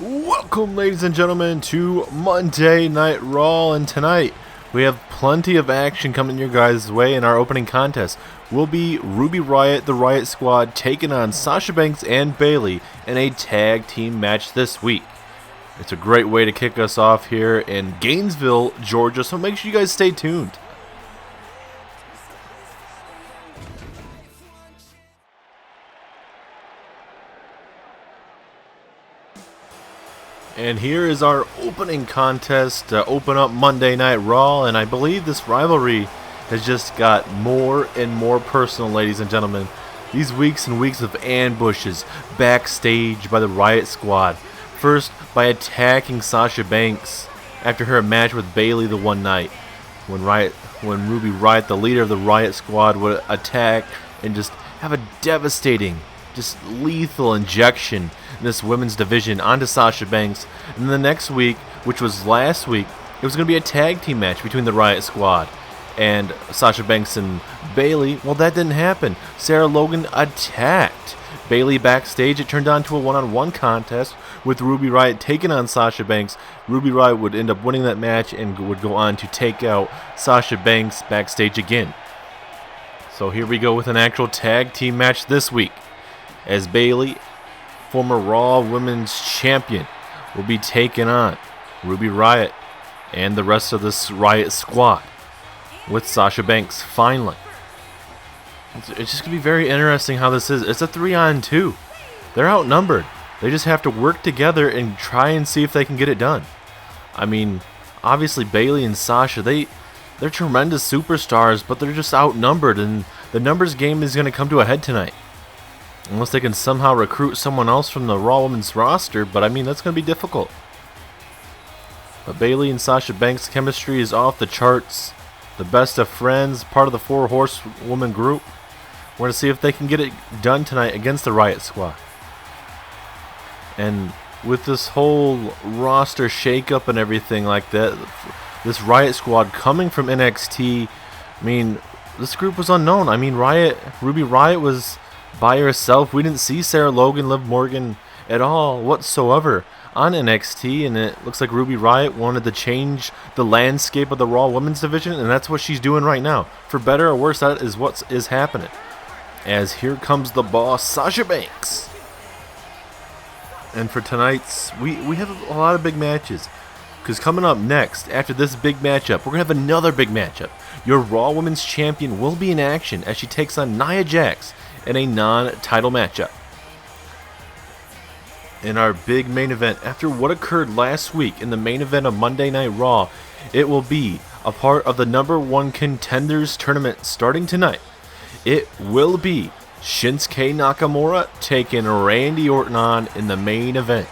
Welcome, ladies and gentlemen, to Monday Night Raw, and tonight we have plenty of action coming your guys' way. In our opening contest will be Ruby Riott, the Riott Squad, taking on Sasha Banks and Bayley in a tag team match this week. It's a great way to kick us off here in Gainesville, Georgia, so make sure you guys stay tuned. And here is our opening contest to open up Monday Night Raw, and I believe this rivalry has just got more and more personal, ladies and gentlemen. These weeks and weeks of ambushes backstage by the Riott Squad. First, by attacking Sasha Banks after her match with Bayley the one night, when Ruby Riott, the leader of the Riott Squad, would attack and just have a devastating, just lethal injection in this women's division onto Sasha Banks. And then the next week, which was last week, it was going to be a tag team match between the Riott Squad and Sasha Banks and Bayley. Well, that didn't happen. Sarah Logan attacked Bayley backstage. It turned on to a one-on-one contest with Ruby Riott taking on Sasha Banks. Ruby Riott would end up winning that match and would go on to take out Sasha Banks backstage again. So here we go with an actual tag team match this week, as Bayley, former Raw Women's Champion, will be taking on Ruby Riott and the rest of this Riott Squad with Sasha Banks finally. It's just going to be very interesting how this is. It's a 3-on-2. They're outnumbered. They just have to work together and try and see if they can get it done. I mean, obviously Bayley and Sasha, they're tremendous superstars, but they're just outnumbered, and the numbers game is going to come to a head tonight. Unless they can somehow recruit someone else from the Raw Women's roster, but I mean, that's going to be difficult. But Bayley and Sasha Banks' chemistry is off the charts. The best of friends, part of the 4 Horsewoman group. We're going to see if they can get it done tonight against the Riott Squad. And with this whole roster shakeup and everything like that, this Riott Squad coming from NXT, I mean, this group was unknown. I mean, Ruby Riott was by herself. We didn't see Sarah Logan, Liv Morgan at all whatsoever on NXT, and it looks like Ruby Riott wanted to change the landscape of the Raw Women's division, and that's what she's doing right now. For better or worse, that is what is happening. As here comes the boss, Sasha Banks. And for tonight's, we have a lot of big matches, because coming up next, after this big matchup, we're going to have another big matchup. Your Raw Women's Champion will be in action as she takes on Nia Jax in a non-title matchup. In our big main event, after what occurred last week in the main event of Monday Night Raw, it will be a part of the #1 Contenders tournament starting tonight. It will be Shinsuke Nakamura taking Randy Orton on in the main event.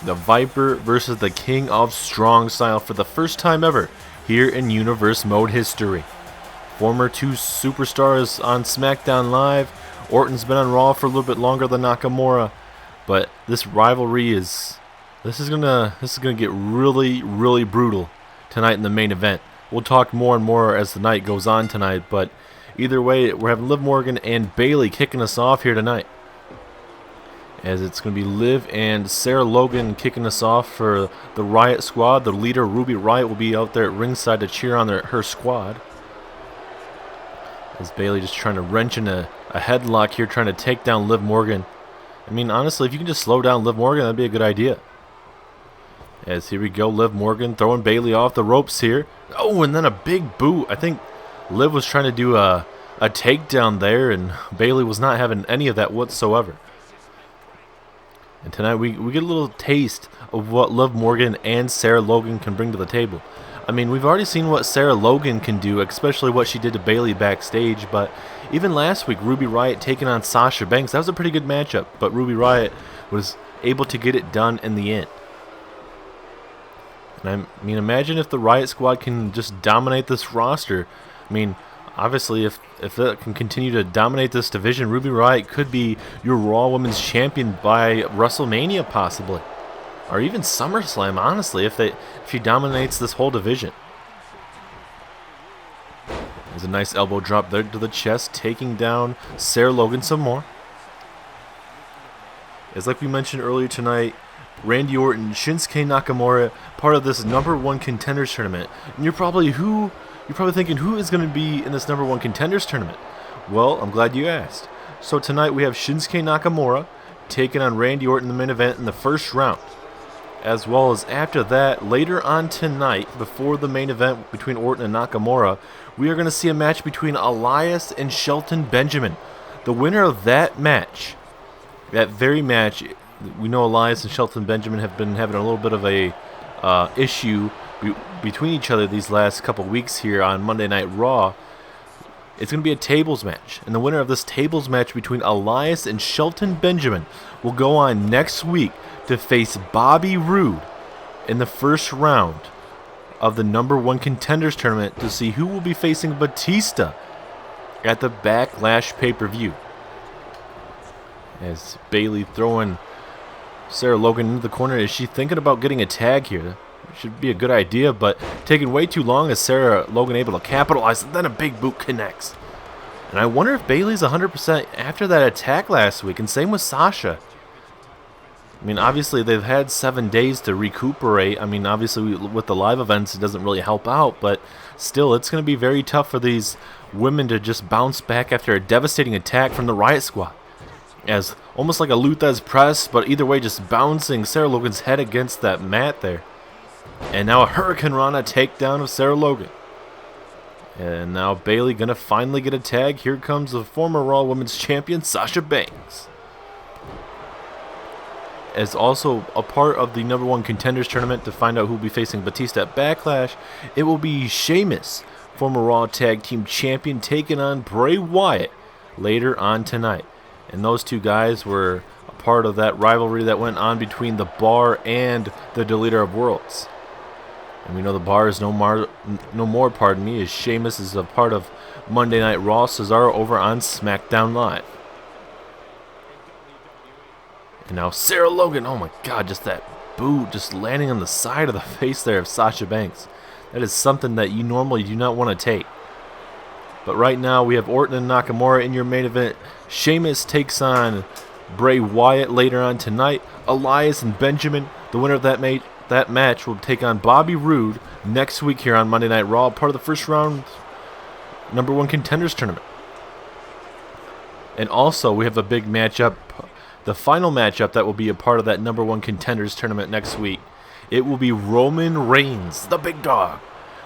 The Viper versus the King of Strong Style for the first time ever here in Universe Mode history. Former 2 superstars on SmackDown Live. Orton's been on Raw for a little bit longer than Nakamura, but this rivalry is gonna get really, really brutal tonight in the main event. We'll talk more and more as the night goes on tonight, but either way, we're having Liv Morgan and Bayley kicking us off here tonight, as it's going to be Liv and Sarah Logan kicking us off for the Riott Squad. The leader, Ruby Riott, will be out there at ringside to cheer on her squad. As Bayley just trying to wrench in a headlock here, trying to take down Liv Morgan. I mean, honestly, if you can just slow down Liv Morgan, that'd be a good idea. As here we go, Liv Morgan throwing Bayley off the ropes here. Oh, and then a big boot. I think Liv was trying to do a takedown there, and Bayley was not having any of that whatsoever. And tonight we get a little taste of what Liv Morgan and Sarah Logan can bring to the table. I mean, we've already seen what Sarah Logan can do, especially what she did to Bayley backstage, but even last week, Ruby Riott taking on Sasha Banks, that was a pretty good matchup, but Ruby Riott was able to get it done in the end. And I mean, imagine if the Riott Squad can just dominate this roster. I mean, obviously, if that can continue to dominate this division, Ruby Riott could be your Raw Women's Champion by WrestleMania, possibly, or even SummerSlam. Honestly, if she dominates this whole division. There's a nice elbow drop there to the chest, taking down Sarah Logan some more. As like we mentioned earlier tonight, Randy Orton, Shinsuke Nakamura, part of this #1 contenders tournament. And you're probably thinking, who is going to be in this #1 contenders tournament? Well, I'm glad you asked. So tonight we have Shinsuke Nakamura taking on Randy Orton in the main event in the first round. As well as after that, later on tonight, before the main event between Orton and Nakamura, we are going to see a match between Elias and Shelton Benjamin. The winner of that match, that very match, we know Elias and Shelton Benjamin have been having a little bit of a issue between each other these last couple weeks here on Monday Night Raw. It's going to be a tables match, and the winner of this tables match between Elias and Shelton Benjamin will go on next week to face Bobby Roode in the first round of the #1 contenders tournament to see who will be facing Batista at the Backlash pay-per-view. As Bayley throwing Sarah Logan into the corner, is she thinking about getting a tag here? Should be a good idea, but taking way too long as Sarah Logan able to capitalize, and then a big boot connects. And I wonder if Bayley's 100% after that attack last week, and same with Sasha. I mean, obviously they've had 7 days to recuperate. I mean, obviously with the live events it doesn't really help out, but still it's going to be very tough for these women to just bounce back after a devastating attack from the Riot Squad. As almost like a Luthez press, but either way just bouncing Sarah Logan's head against that mat there. And now a Hurricane Rana takedown of Sarah Logan. And now Bayley gonna finally get a tag. Here comes the former Raw Women's Champion Sasha Banks. As also a part of the #1 contenders tournament to find out who will be facing Batista at Backlash, it will be Sheamus, former Raw Tag Team Champion, taking on Bray Wyatt later on tonight. And those two guys were a part of that rivalry that went on between the Bar and the Deleter of Worlds. And we know the Bar is no more, as Sheamus is a part of Monday Night Raw, Cesaro over on SmackDown Live. And now Sarah Logan, oh my god, just that boot just landing on the side of the face there of Sasha Banks. That is something that you normally do not want to take. But right now we have Orton and Nakamura in your main event. Sheamus takes on Bray Wyatt later on tonight. Elias and Benjamin, the winner of that match, will take on Bobby Roode next week here on Monday Night Raw, part of the first round #1 contenders tournament. And also we have a big matchup, the final matchup that will be a part of that #1 contenders tournament next week. It will be Roman Reigns, the big dog,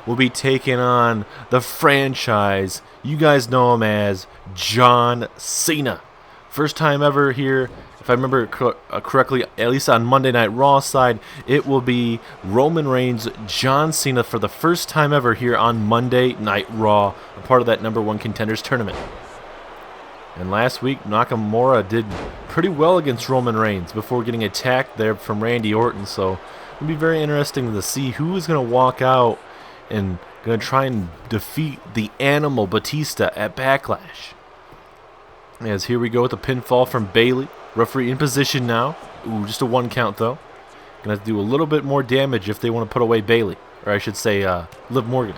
will be taking on the franchise. You guys know him as John Cena. First time ever here, if I remember correctly, at least on Monday Night Raw side, it will be Roman Reigns, John Cena for the first time ever here on Monday Night Raw, a part of that #1 contenders tournament. And last week, Nakamura did pretty well against Roman Reigns before getting attacked there from Randy Orton. So it'll be very interesting to see who is going to walk out and going to try and defeat the Animal Batista at Backlash. As here we go with a pinfall from Bayley. Referee in position now. Ooh, just a 1 count though. Going to have to do a little bit more damage if they want to put away Bayley. Or I should say Liv Morgan.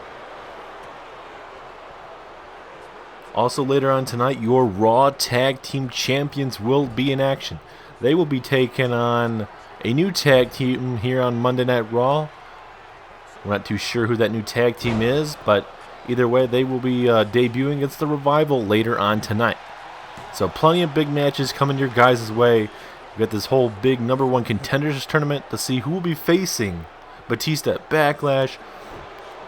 Also later on tonight, your Raw Tag Team Champions will be in action. They will be taking on a new tag team here on Monday Night Raw. We're not too sure who that new tag team is, but either way, they will be debuting against the Revival later on tonight. So plenty of big matches coming your guys' way. We got this whole big #1 contenders tournament to see who will be facing Batista at Backlash.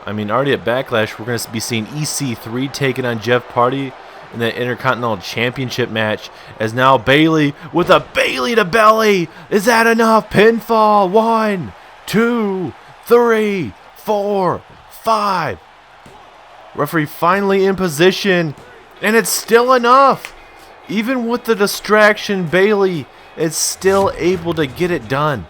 I mean, already at Backlash, we're going to be seeing EC3 taking on Jeff Hardy in that Intercontinental Championship match. As now Bayley with a Bayley to belly. Is that enough? Pinfall. 1, 2, 3, 4, 5. Referee finally in position, and it's still enough. Even with the distraction, Bayley is still able to get it done.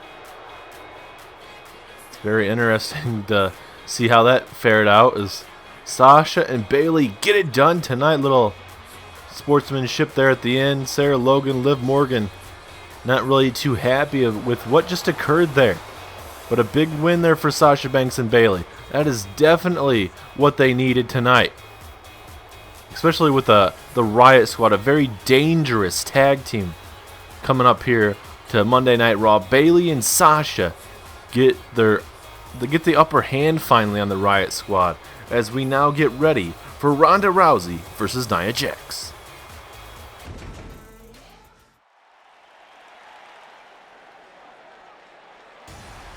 It's very interesting to see how that fared out as Sasha and Bayley get it done tonight. Little sportsmanship there at the end. Sarah Logan, Liv Morgan, not really too happy with what just occurred there. But a big win there for Sasha Banks and Bayley. That is definitely what they needed tonight. Especially with the Riot Squad, a very dangerous tag team coming up here to Monday Night Raw. Bayley and Sasha get the upper hand finally on the Riot Squad as we now get ready for Ronda Rousey versus Nia Jax.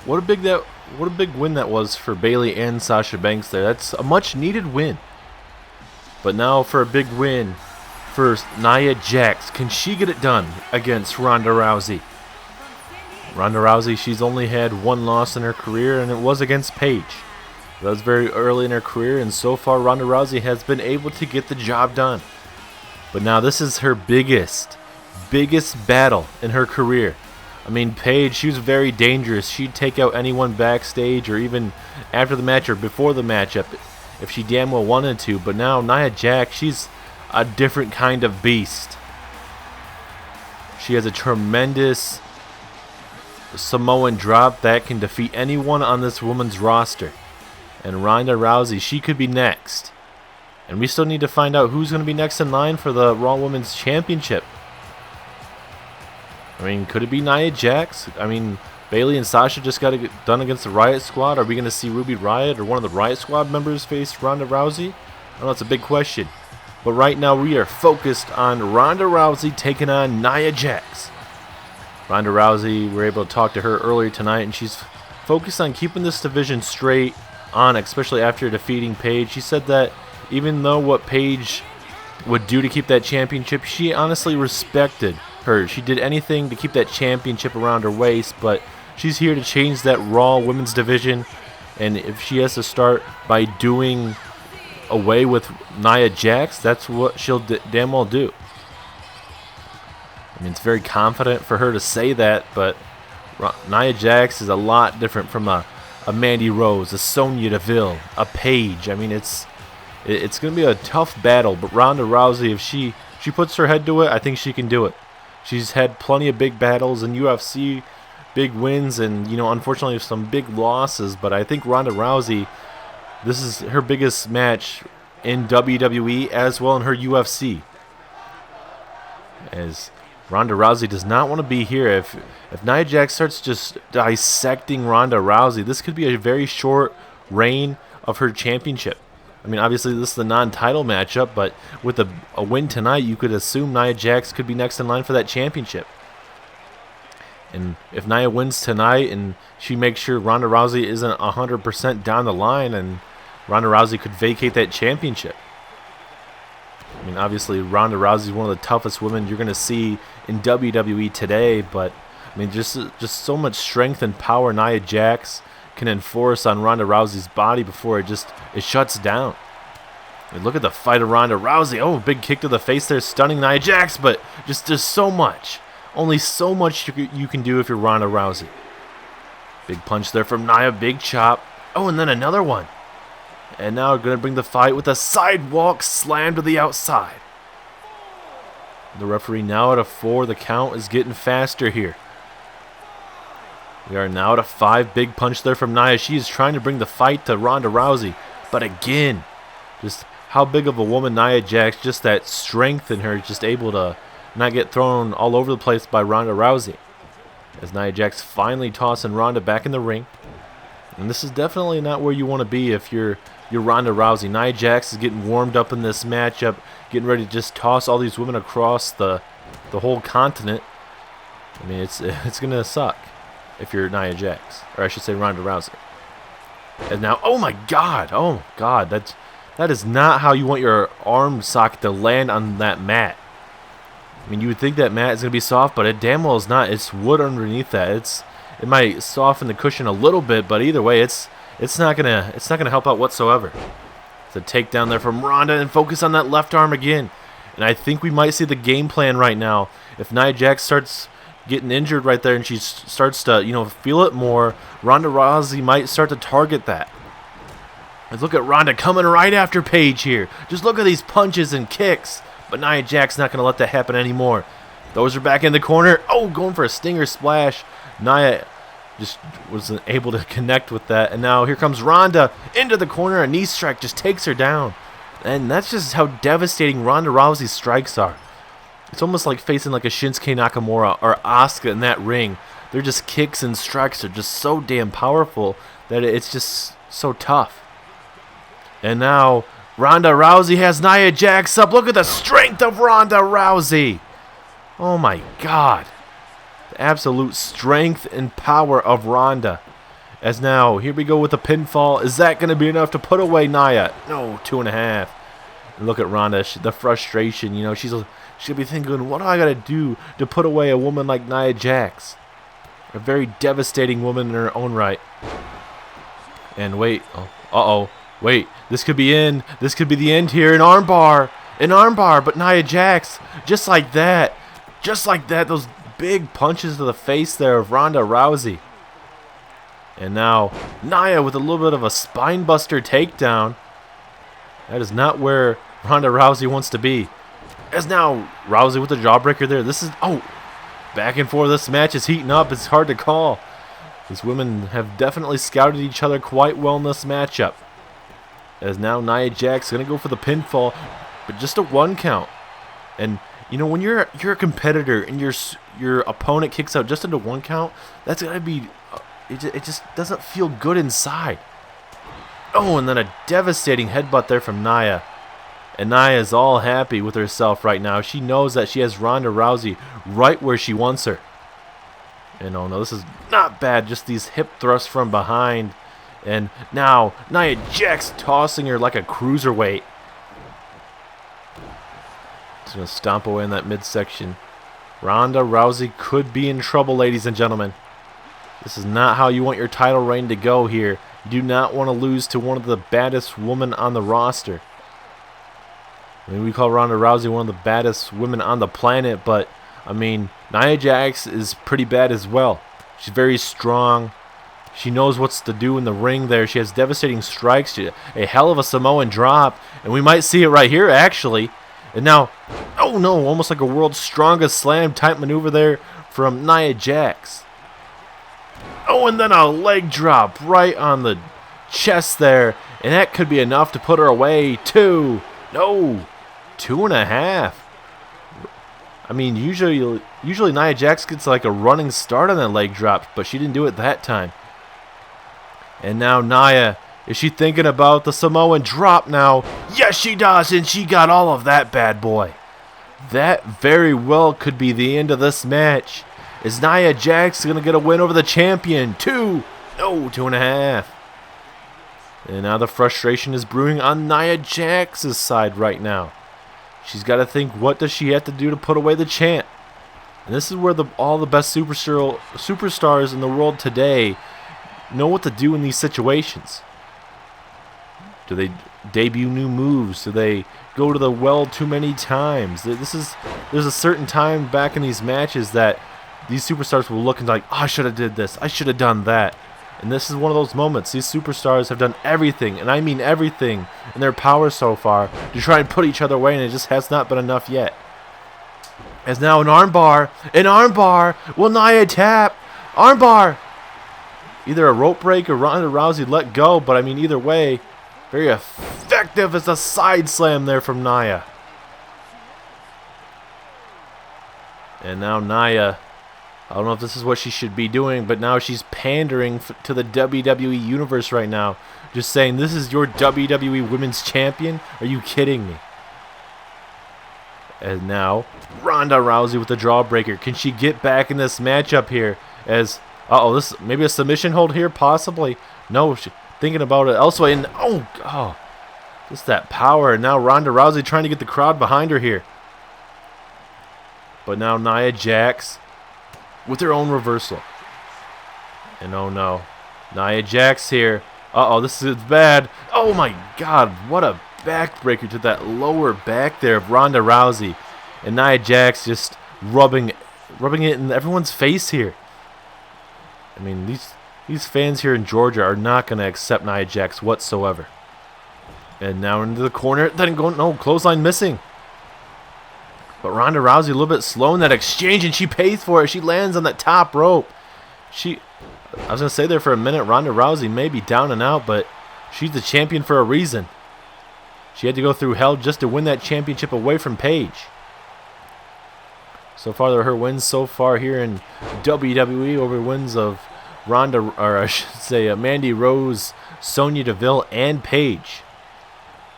What a big win that was for Bayley and Sasha Banks there. That's a much needed win. But now for a big win for Nia Jax. Can she get it done against Ronda Rousey? Ronda Rousey, she's only had one loss in her career, and it was against Paige. That was very early in her career, and so far Ronda Rousey has been able to get the job done. But now this is her biggest battle in her career. I mean, Paige, she was very dangerous. She'd take out anyone backstage or even after the match or before the matchup if she damn well wanted to. But now Nia Jax, she's a different kind of beast. She has a tremendous Samoan drop that can defeat anyone on this woman's roster. And Ronda Rousey, she could be next. And we still need to find out who's going to be next in line for the Raw Women's Championship. I mean, could it be Nia Jax? I mean, Bayley and Sasha just got it done against the Riot Squad. Are we going to see Ruby Riott or one of the Riot Squad members face Ronda Rousey? I don't know, it's a big question. But right now we are focused on Ronda Rousey taking on Nia Jax. Ronda Rousey, we were able to talk to her earlier tonight, and she's focused on keeping this division straight on, especially after defeating Paige. She said that even though what Paige would do to keep that championship, she honestly respected her. She did anything to keep that championship around her waist, but she's here to change that Raw Women's division, and if she has to start by doing away with Nia Jax, that's what she'll damn well do. I mean, it's very confident for her to say that, but Nia Jax is a lot different from a Mandy Rose, a Sonya Deville, a Paige. I mean, it's going to be a tough battle, but Ronda Rousey, if she puts her head to it, I think she can do it. She's had plenty of big battles in UFC, big wins, and, you know, unfortunately some big losses, but I think Ronda Rousey, this is her biggest match in WWE as well in her UFC. As Ronda Rousey does not want to be here. If Nia Jax starts just dissecting Ronda Rousey, this could be a very short reign of her championship. I mean, obviously this is the non-title matchup, but with a win tonight, you could assume Nia Jax could be next in line for that championship. And if Nia wins tonight and she makes sure Ronda Rousey isn't 100% down the line, and Ronda Rousey could vacate that championship. I mean, obviously Ronda Rousey is one of the toughest women you're going to see in WWE today, but I mean, just so much strength and power Nia Jax can enforce on Ronda Rousey's body before it shuts down. And look at the fight of Ronda Rousey. Oh, big kick to the face there, stunning Nia Jax, but there's so much. Only so much you can do if you're Ronda Rousey. Big punch there from Nia, big chop. Oh, and then another one. And now we're going to bring the fight with a sidewalk slam to the outside. The referee now at a 4. The count is getting faster here. We are now at a 5. Big punch there from Nia. She is trying to bring the fight to Ronda Rousey. But again, just how big of a woman Nia Jax, just that strength in her, just able to not get thrown all over the place by Ronda Rousey. As Nia Jax finally tossing Ronda back in the ring. And this is definitely not where you want to be if you're Ronda Rousey. Nia Jax is getting warmed up in this matchup, getting ready to just toss all these women across the whole continent. I mean, it's going to suck if you're Nia Jax, or I should say Ronda Rousey. And now, oh my God, that is not how you want your arm socket to land on that mat. I mean, you would think that mat is going to be soft, but it damn well is not. It's wood underneath that. It might soften the cushion a little bit, but either way, it's not gonna help out whatsoever. It's a takedown there from Ronda, and focus on that left arm again. And I think we might see the game plan right now. If Nia Jax starts getting injured right there and she starts to, feel it more, Ronda Rousey might start to target that. Let's look at Ronda coming right after Paige here. Just look at these punches and kicks. But Nia Jax not going to let that happen anymore. Those are back in the corner. Oh, going for a stinger splash. Nia just wasn't able to connect with that. And now here comes Ronda into the corner. A knee strike just takes her down. And that's just how devastating Ronda Rousey's strikes are. It's almost like facing like a Shinsuke Nakamura or Asuka in that ring. They're just kicks and strikes are just so damn powerful that it's just so tough. And now Ronda Rousey has Nia Jax up. Look at the strength of Ronda Rousey. Oh my God. The absolute strength and power of Ronda. As now, here we go with the pinfall. Is that going to be enough to put away Nia? No, 2.5. And look at Ronda, the frustration. You know, she'll be thinking, what do I got to do to put away a woman like Nia Jax? A very devastating woman in her own right. And wait, wait, this could be this could be the end here. An armbar, but Nia Jax, just like that, those big punches to the face there of Ronda Rousey. And now Nia with a little bit of a spine buster takedown. That is not where Ronda Rousey wants to be. As now Rousey with the jawbreaker there. This is back and forth. This match is heating up. It's hard to call. These women have definitely scouted each other quite well in this matchup. As now Nia Jax going to go for the pinfall, but just a 1 count. And you know, when you're a competitor and your opponent kicks out just into 1 count, that's gotta be it just doesn't feel good inside. Oh, and then a devastating headbutt there from Nia. And Nia is all happy with herself right now. She knows that she has Ronda Rousey right where she wants her. And oh no, this is not bad. Just these hip thrusts from behind. And now Nia Jax tossing her like a cruiserweight. Just going to stomp away in that midsection. Ronda Rousey could be in trouble, ladies and gentlemen. This is not how you want your title reign to go here. You do not want to lose to one of the baddest women on the roster. I mean, we call Ronda Rousey one of the baddest women on the planet, but, I mean, Nia Jax is pretty bad as well. She's very strong. She knows what's to do in the ring there. She has devastating strikes, a hell of a Samoan drop, and we might see it right here, actually. And now, oh no, almost like a world's strongest slam type maneuver there from Nia Jax. Oh, and then a leg drop right on the chest there, and that could be enough to put her away. 2. No, 2.5. I mean, usually Nia Jax gets like a running start on that leg drop, but she didn't do it that time. And now Nia, is she thinking about the Samoan drop now? Yes, she does, and she got all of that bad boy. That very well could be the end of this match. Is Nia Jax going to get a win over the champion? 2. No, 2.5. And now the frustration is brewing on Nia Jax's side right now. She's got to think, what does she have to do to put away the champ? And this is where all the best superstars in the world today know what to do in these situations. Do they debut new moves? Do they go to the well too many times? There's a certain time back in these matches that these superstars will look and like, oh, I should have did this. I should have done that. And this is one of those moments. These superstars have done everything, and I mean everything, in their power so far to try and put each other away, and it just has not been enough yet. As now an armbar. Will Nia tap? Armbar. Either a rope break or Ronda Rousey let go, but I mean either way, very effective as a side slam there from Nia. And now Nia, I don't know if this is what she should be doing, but now she's pandering to the WWE Universe right now. Just saying, this is your WWE Women's Champion? Are you kidding me? And now, Ronda Rousey with the jawbreaker. Can she get back in this matchup here? As, this maybe a submission hold here, possibly. No, thinking about it elsewhere. And, just that power. And now Ronda Rousey trying to get the crowd behind her here. But now Nia Jax with her own reversal. And oh no, Nia Jax here. This is bad. Oh my God, what a backbreaker to that lower back there of Ronda Rousey. And Nia Jax just rubbing it in everyone's face here. I mean, these fans here in Georgia are not going to accept Nia Jax whatsoever. And now into the corner. Then clothesline missing. But Ronda Rousey a little bit slow in that exchange, and she pays for it. She lands on that top rope. I was going to say there for a minute, Ronda Rousey may be down and out, but she's the champion for a reason. She had to go through hell just to win that championship away from Paige. So far, her wins so far here in WWE over wins of Ronda, or I should say, Mandy Rose, Sonya Deville, and Paige.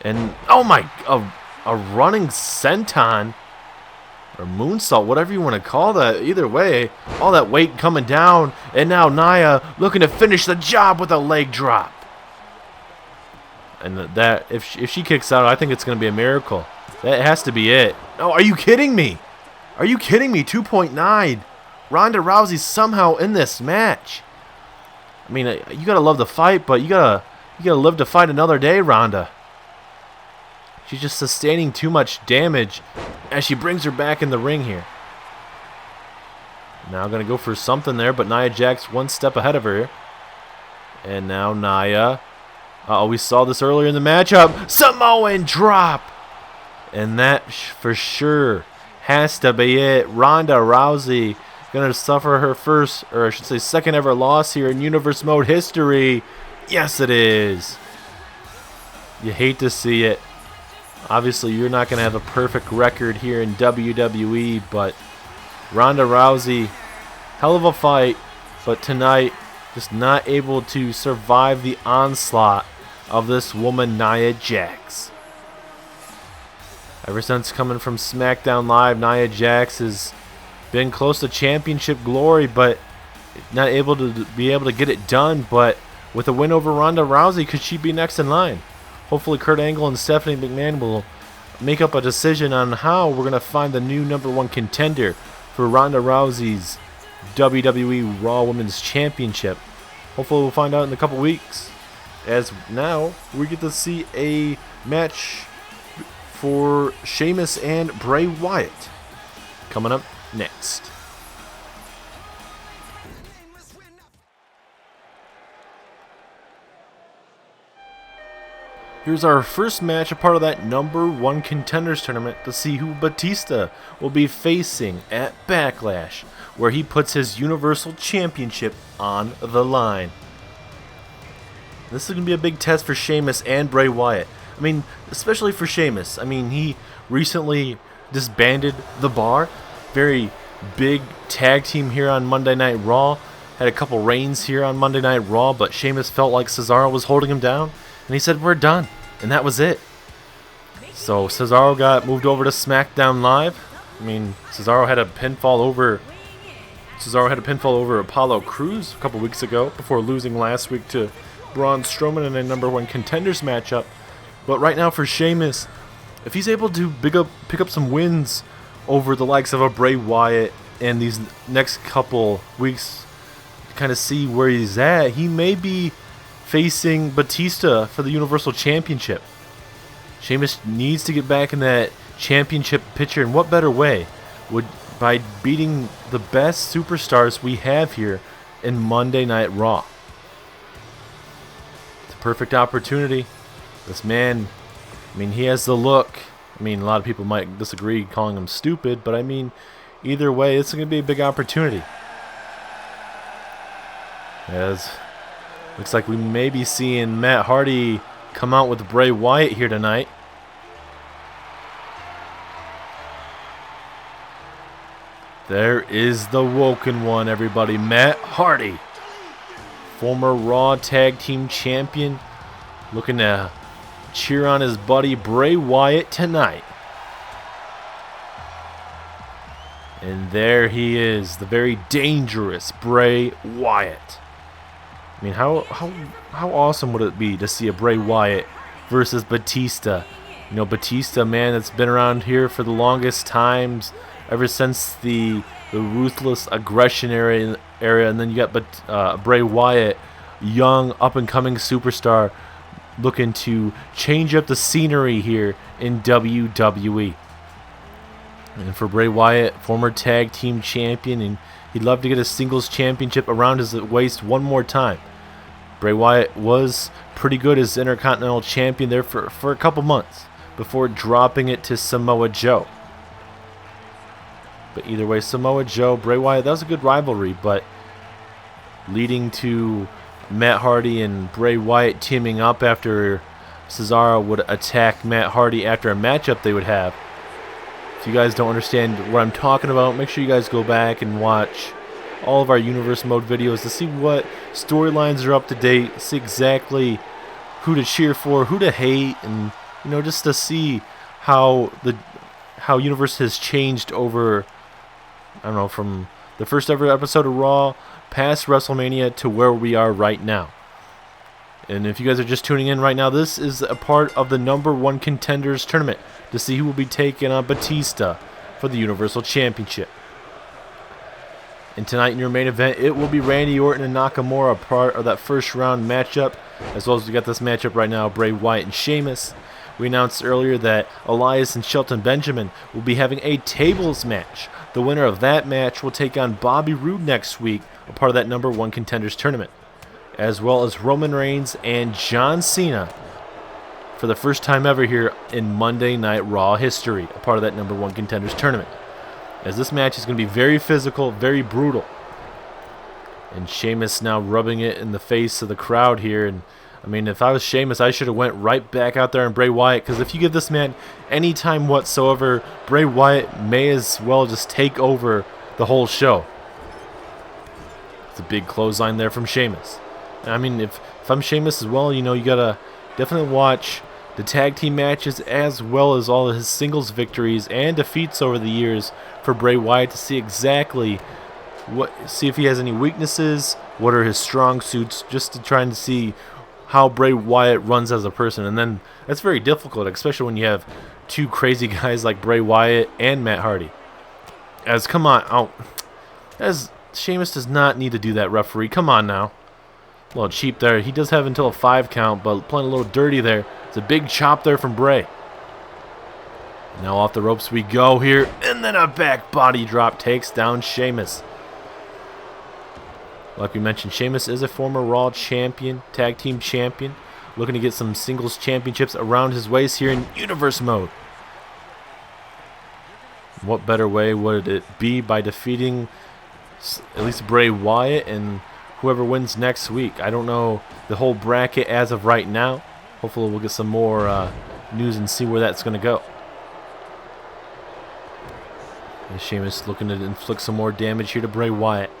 And oh my, a running senton or moonsault, whatever you want to call that. Either way, all that weight coming down, and now Nia looking to finish the job with a leg drop. And that, if she kicks out, I think it's going to be a miracle. That has to be it. Oh, are you kidding me? Are you kidding me? 2.9. Ronda Rousey somehow in this match. I mean, you gotta love the fight, but you gotta live to fight another day, Ronda. She's just sustaining too much damage as she brings her back in the ring here. Now gonna go for something there, but Nia Jax one step ahead of her. And now Nia. Uh-oh, we saw this earlier in the matchup. Samoan drop. And that for sure has to be it. Ronda Rousey gonna suffer her first, or I should say second ever loss here in Universe Mode history. Yes, it is. You hate to see it. Obviously, you're not gonna have a perfect record here in WWE, but Ronda Rousey, hell of a fight, but tonight just not able to survive the onslaught of this woman, Nia Jax. Ever since coming from SmackDown Live, Nia Jax has been close to championship glory, but not able to get it done. But with a win over Ronda Rousey, could she be next in line? Hopefully Kurt Angle and Stephanie McMahon will make up a decision on how we're going to find the new #1 contender for Ronda Rousey's WWE Raw Women's Championship. Hopefully we'll find out in a couple weeks. As now we get to see a match for Sheamus and Bray Wyatt coming up next. Here's our first match, a part of that #1 contenders tournament, to see who Batista will be facing at Backlash, where he puts his Universal Championship on the line. This is going to be a big test for Sheamus and Bray Wyatt. I mean, especially for Sheamus. I mean, he recently disbanded The Bar. Very big tag team here on Monday Night Raw. Had a couple reigns here on Monday Night Raw, but Sheamus felt like Cesaro was holding him down. And he said, we're done. And that was it. So Cesaro got moved over to SmackDown Live. I mean, Cesaro had a pinfall over Apollo Crews a couple weeks ago before losing last week to Braun Strowman in a #1 contenders matchup. But right now for Sheamus, if he's able to pick up some wins over the likes of a Bray Wyatt and these next couple weeks, kind of see where he's at, he may be facing Batista for the Universal Championship. Sheamus needs to get back in that championship picture, and what better way by beating the best superstars we have here in Monday Night Raw. It's a perfect opportunity. This man, I mean, he has the look. I mean, a lot of people might disagree, calling him stupid, but I mean, either way, it's going to be a big opportunity. As looks like we may be seeing Matt Hardy come out with Bray Wyatt here tonight. There is the Woken One, everybody. Matt Hardy, former Raw Tag Team Champion, looking to cheer on his buddy Bray Wyatt tonight. And there he is, the very dangerous Bray Wyatt. I mean, how awesome would it be to see a Bray Wyatt versus Batista? You know, Batista, man, that's been around here for the longest times, ever since the Ruthless Aggression era, and then you got Bray Wyatt, young, up-and-coming superstar, looking to change up the scenery here in WWE. And for Bray Wyatt, former tag team champion, and he'd love to get a singles championship around his waist one more time. Bray Wyatt was pretty good as Intercontinental Champion there for a couple months before dropping it to Samoa Joe. But either way, Samoa Joe, Bray Wyatt, that was a good rivalry, but leading to Matt Hardy and Bray Wyatt teaming up after Cesaro would attack Matt Hardy after a matchup they would have. If you guys don't understand what I'm talking about, make sure you guys go back and watch all of our Universe Mode videos to see what storylines are up to date, see exactly who to cheer for, who to hate, and just to see how Universe has changed over, I don't know, from the first ever episode of Raw past WrestleMania to where we are right now. And if you guys are just tuning in right now, this is a part of the #1 Contenders tournament to see who will be taking on Batista for the Universal Championship. And tonight in your main event, it will be Randy Orton and Nakamura, part of that first round matchup, as well as we got this matchup right now, Bray Wyatt and Sheamus. We announced earlier that Elias and Shelton Benjamin will be having a tables match. The winner of that match will take on Bobby Roode next week, a part of that #1 Contenders tournament, as well as Roman Reigns and John Cena for the first time ever here in Monday Night Raw history, a part of that #1 Contenders tournament. As this match is going to be very physical, very brutal. And Sheamus now rubbing it in the face of the crowd here. And I mean, if I was Sheamus, I should have went right back out there on Bray Wyatt, because if you give this man any time whatsoever, Bray Wyatt may as well just take over the whole show. It's a big clothesline there from Sheamus. I mean, if I'm Sheamus as well, you gotta definitely watch the tag team matches as well as all of his singles victories and defeats over the years for Bray Wyatt to see exactly see if he has any weaknesses, what are his strong suits, just to try and see how Bray Wyatt runs as a person. And then that's very difficult, especially when you have two crazy guys like Bray Wyatt and Matt Hardy. Come on, as Sheamus does not need to do that, referee. Come on now. A little cheap there. He does have until a 5 count, but playing a little dirty there. It's a big chop there from Bray. Now off the ropes we go here, and then a back body drop takes down Sheamus. Like we mentioned, Sheamus is a former Raw champion, tag team champion, looking to get some singles championships around his waist here in Universe Mode. What better way would it be by defeating at least Bray Wyatt and whoever wins next week? I don't know the whole bracket as of right now. Hopefully we'll get some more news and see where that's going to go. And Sheamus looking to inflict some more damage here to Bray Wyatt.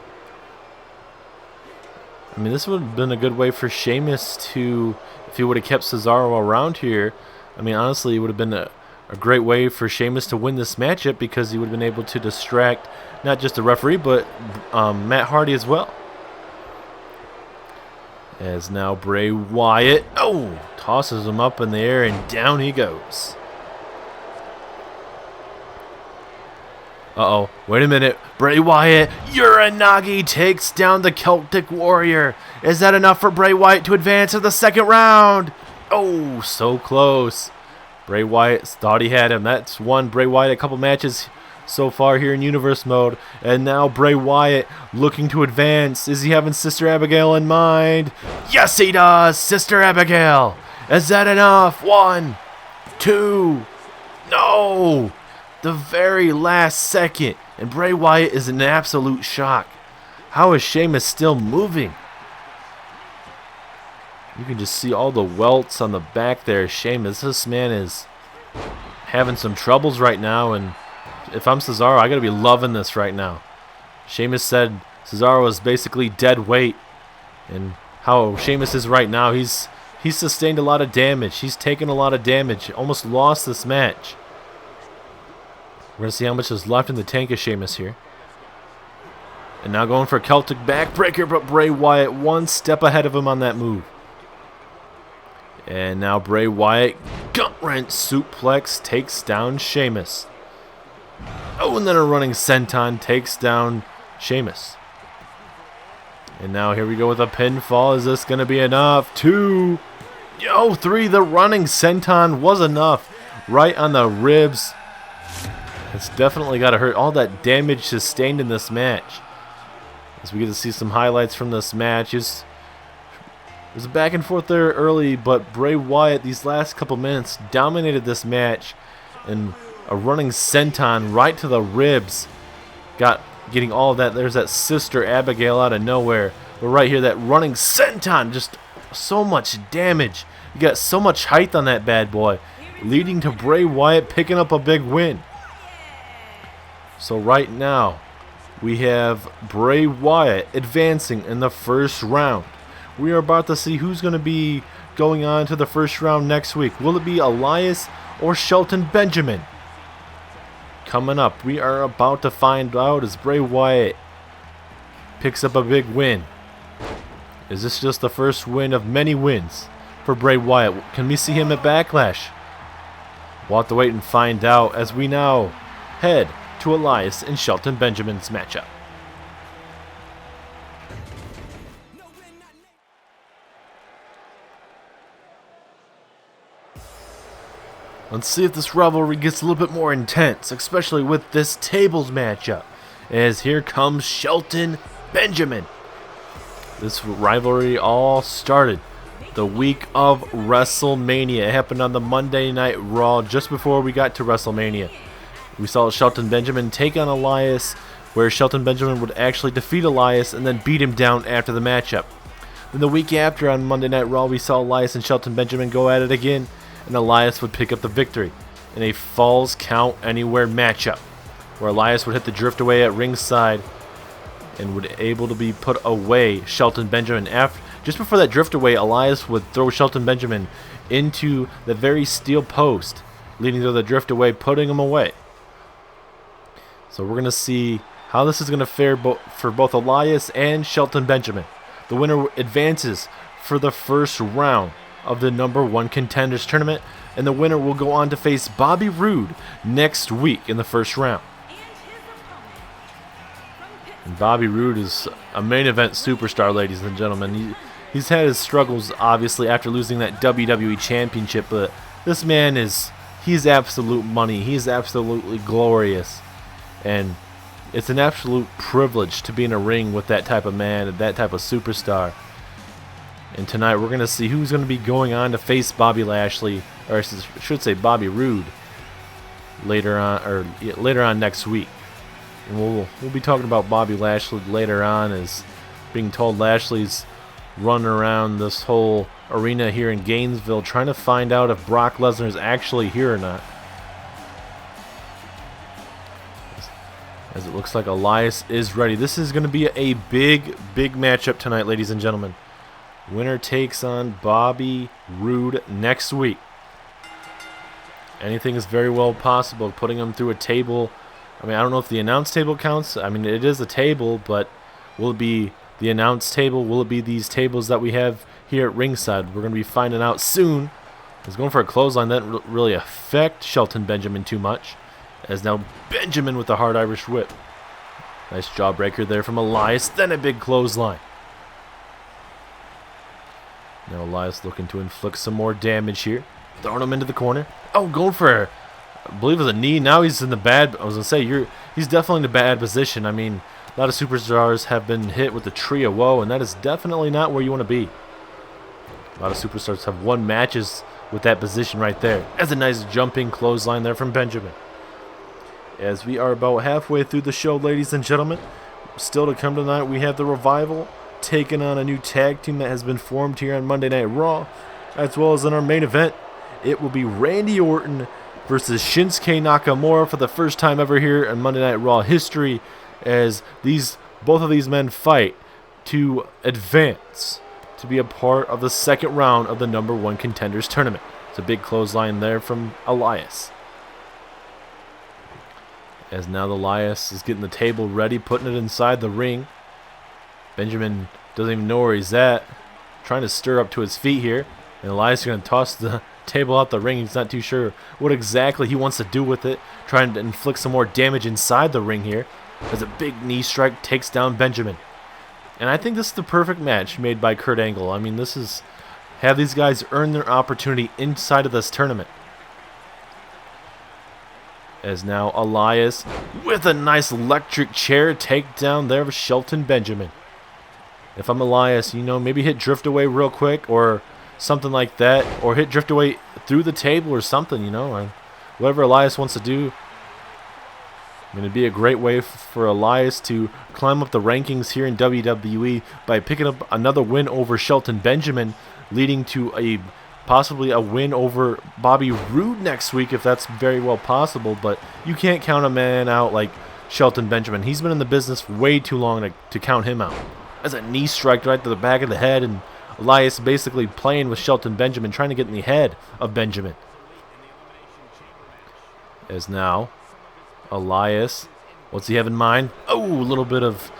I mean, this would have been a good way for Sheamus to, if he would have kept Cesaro around here, I mean, honestly, it would have been a great way for Sheamus to win this matchup, because he would have been able to distract not just the referee, but Matt Hardy as well. As now Bray Wyatt, tosses him up in the air and down he goes. Wait a minute. Bray Wyatt, Uranagi takes down the Celtic Warrior. Is that enough for Bray Wyatt to advance to the second round? Oh, so close. Bray Wyatt thought he had him. That's won Bray Wyatt a couple matches so far here in Universe Mode. And now Bray Wyatt looking to advance. Is he having Sister Abigail in mind? Yes, he does. Sister Abigail. Is that enough? 1, 2. No. The very last second. And Bray Wyatt is in absolute shock. How is Sheamus still moving? You can just see all the welts on the back there. Sheamus, this man is having some troubles right now, and if I'm Cesaro, I gotta be loving this right now. Sheamus said Cesaro was basically dead weight, and how Sheamus is right now, he's sustained a lot of damage. He's taken a lot of damage. Almost lost this match. We're gonna see how much is left in the tank of Sheamus here. And now going for a Celtic backbreaker, but Bray Wyatt one step ahead of him on that move. And now Bray Wyatt, gut-wrench suplex, takes down Sheamus. Oh, and then a running senton takes down Sheamus. And now here we go with a pinfall. Is this going to be enough? 2. 3. The running senton was enough. Right on the ribs. It's definitely got to hurt. All that damage sustained in this match. As we get to see some highlights from this match. There's a back and forth there early, but Bray Wyatt, these last couple minutes, dominated this match. And a running senton right to the ribs. Getting all of that. There's that Sister Abigail out of nowhere. But right here, that running senton, just so much damage. You got so much height on that bad boy, leading to Bray Wyatt picking up a big win. So right now, we have Bray Wyatt advancing in the first round. We are about to see who's going to be going on to the first round next week. Will it be Elias or Shelton Benjamin? Coming up, we are about to find out as Bray Wyatt picks up a big win. Is this just the first win of many wins for Bray Wyatt? Can we see him at Backlash? We'll have to wait and find out as we now head to Elias and Shelton Benjamin's matchup. Let's see if this rivalry gets a little bit more intense, especially with this tables matchup, as here comes Shelton Benjamin. This rivalry all started the week of WrestleMania. It happened on the Monday Night Raw just before we got to WrestleMania. We saw Shelton Benjamin take on Elias, where Shelton Benjamin would actually defeat Elias and then beat him down after the matchup. Then the week after on Monday Night Raw, we saw Elias and Shelton Benjamin go at it again, and Elias would pick up the victory in a Falls Count Anywhere matchup, where Elias would hit the drift away at ringside and would able to be put away Shelton Benjamin. Just before that drift away, Elias would throw Shelton Benjamin into the very steel post, leading to the drift away, putting him away. So we're going to see how this is going to fare for both Elias and Shelton Benjamin. The winner advances for the first round of the #1 Contenders tournament, and the winner will go on to face Bobby Roode next week in the first round. And Bobby Roode is a main event superstar, ladies and gentlemen. He's had his struggles, obviously, after losing that WWE Championship, but this man he's absolute money. He's absolutely glorious. And it's an absolute privilege to be in a ring with that type of man and that type of superstar. And tonight we're going to see who's going to be going on to face Bobby Lashley, or I should say Bobby Roode, later on next week. And we'll be talking about Bobby Lashley later on, as being told Lashley's running around this whole arena here in Gainesville trying to find out if Brock Lesnar is actually here or not. As it looks like Elias is ready. This is going to be a big matchup tonight, ladies and gentlemen. Winner takes on Bobby Roode next week. Anything is very well possible. Putting him through a table. I mean, I don't know if the announce table counts. I mean, it is a table, but will it be the announce table? Will it be these tables that we have here at ringside? We're going to be finding out soon. He's going for a clothesline. That didn't really affect Shelton Benjamin too much, as now Benjamin with the hard Irish whip. Nice jawbreaker there from Elias. Then a big clothesline. Now Elias looking to inflict some more damage here. Throwing him into the corner. Oh, going for, I believe it was a knee. Now he's in the bad, I was going to say, he's definitely in a bad position. I mean, a lot of superstars have been hit with the tree of woe, and that is definitely not where you want to be. A lot of superstars have won matches with that position right there. That's a nice jumping clothesline there from Benjamin. As we are about halfway through the show, ladies and gentlemen, still to come tonight, we have the Revival taking on a new tag team that has been formed here on Monday Night Raw, as well as in our main event. It will be Randy Orton versus Shinsuke Nakamura for the first time ever here in Monday Night Raw history, as both of these men fight to advance to be a part of the second round of the #1 Contenders tournament. It's a big clothesline there from Elias. As now Elias is getting the table ready, putting it inside the ring. Benjamin doesn't even know where he's at. Trying to stir up to his feet here. And Elias is going to toss the table out the ring. He's not too sure what exactly he wants to do with it. Trying to inflict some more damage inside the ring here, as a big knee strike takes down Benjamin. And I think this is the perfect match made by Kurt Angle. I mean, have these guys earn their opportunity inside of this tournament. As now Elias with a nice electric chair takedown there of Shelton Benjamin. If I'm Elias, maybe hit drift away real quick or something like that, or hit drift away through the table or something, whatever Elias wants to do. I mean, it'd be a great way for Elias to climb up the rankings here in WWE by picking up another win over Shelton Benjamin, leading to possibly a win over Bobby Roode next week, if that's very well possible. But you can't count a man out like Shelton Benjamin. He's been in the business for way too long to count him out. As a knee strike right to the back of the head, and Elias basically playing with Shelton Benjamin, trying to get in the head of Benjamin. As now, Elias, what's he have in mind? Oh, a little bit of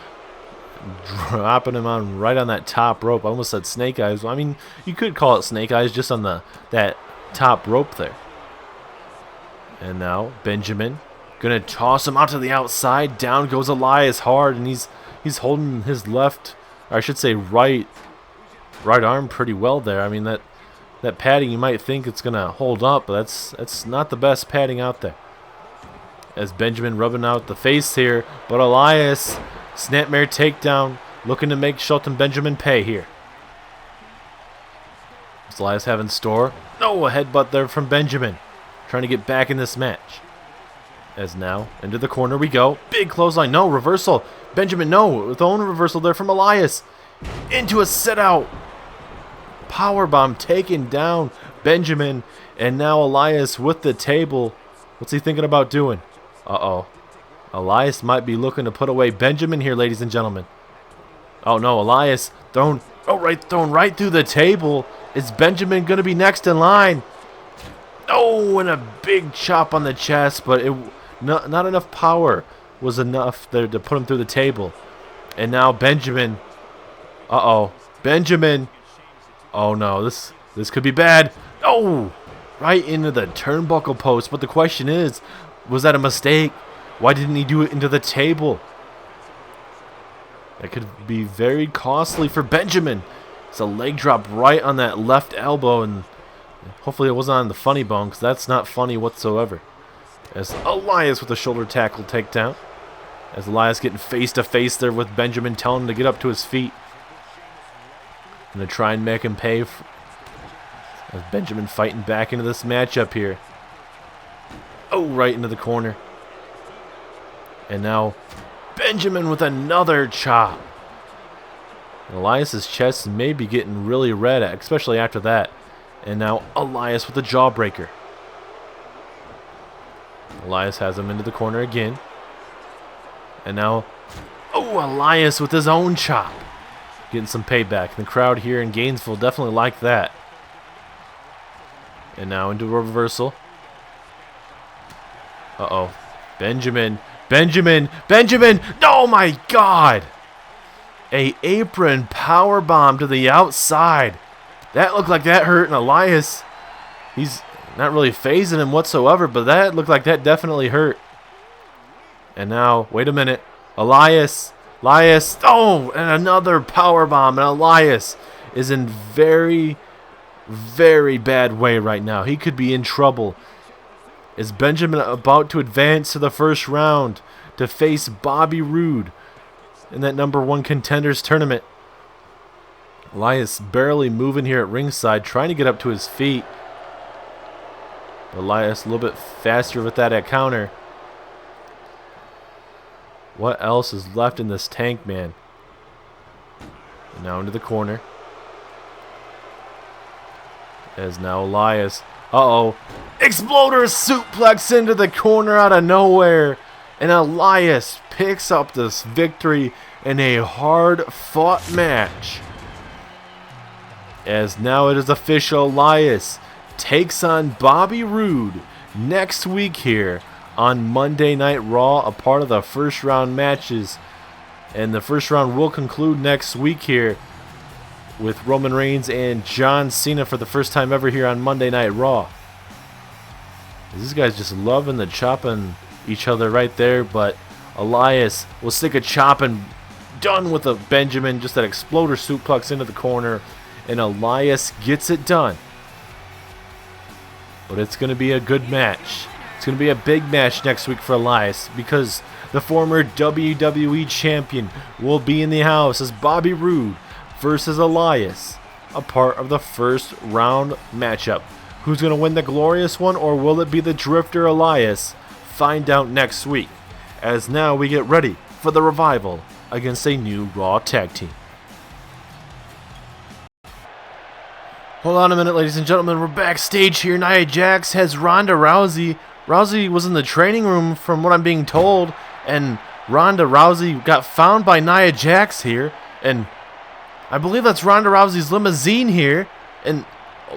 dropping him on right on that top rope. I almost said snake eyes. I mean, you could call it snake eyes just on that top rope there. And now Benjamin gonna toss him out to the outside. Down goes Elias hard, and he's holding his left, or I should say right arm pretty well there. I mean that padding, you might think it's gonna hold up, but that's not the best padding out there. As Benjamin rubbing out the face here, but Elias, snapmare takedown, looking to make Shelton Benjamin pay here. What's Elias have in store? No, a headbutt there from Benjamin, trying to get back in this match. As now, into the corner we go. Big clothesline. No, reversal. Benjamin, no. With the own reversal there from Elias. Into a sit out. Powerbomb taking down Benjamin. And now Elias with the table. What's he thinking about doing? Uh-oh. Elias might be looking to put away Benjamin here, ladies and gentlemen. Oh, no. Elias thrown right through the table. Is Benjamin going to be next in line? Oh, and a big chop on the chest, but not enough power was enough there to put him through the table. And now Benjamin. Uh-oh. Benjamin. Oh, no. This could be bad. Oh! Right into the turnbuckle post. But the question is, was that a mistake? Why didn't he do it into the table? That could be very costly for Benjamin. It's a leg drop right on that left elbow, and hopefully it wasn't on the funny bone, because that's not funny whatsoever. As Elias with a shoulder tackle takedown. As Elias getting face to face there with Benjamin, telling him to get up to his feet. Gonna try and make him pay. As Benjamin fighting back into this matchup here. Oh, right into the corner. And now Benjamin with another chop. Elias's chest may be getting really red, especially after that. And now Elias with a jawbreaker. Elias has him into the corner again. And now, oh, Elias with his own chop. Getting some payback. The crowd here in Gainesville definitely like that. And now into a reversal. Uh-oh. Benjamin. Oh, my God. A apron power bomb to the outside. That looked like that hurt, and Elias, he's not really phasing him whatsoever, but that looked like that definitely hurt. And now, wait a minute. Elias, oh, and another powerbomb, and Elias is in very, very bad way right now. He could be in trouble. Is Benjamin about to advance to the first round to face Bobby Roode in that #1 contenders tournament? Elias barely moving here at ringside, trying to get up to his feet. Elias a little bit faster with that counter. What else is left in this tank, man? And now into the corner. As now Elias. Uh-oh. Exploder suplex into the corner out of nowhere. And Elias picks up this victory in a hard-fought match. As now it is official, Elias takes on Bobby Roode next week here on Monday Night Raw, a part of the first round matches. And the first round will conclude next week here with Roman Reigns and John Cena for the first time ever here on Monday Night Raw. These guys just loving the chopping each other right there, but Elias will stick a chopping, done with a Benjamin, just that exploder suplex into the corner, and Elias gets it done. But it's going to be a good match. It's going to be a big match next week for Elias, because the former WWE champion will be in the house as Bobby Roode versus Elias, a part of the first round matchup. Who's going to win the glorious one, or will it be the Drifter Elias? Find out next week, as now we get ready for the Revival against a new Raw tag team. Hold on a minute, ladies and gentlemen. We're backstage here. Nia Jax has Ronda Rousey. Rousey was in the training room, from what I'm being told, and Ronda Rousey got found by Nia Jax here, and I believe that's Ronda Rousey's limousine here, and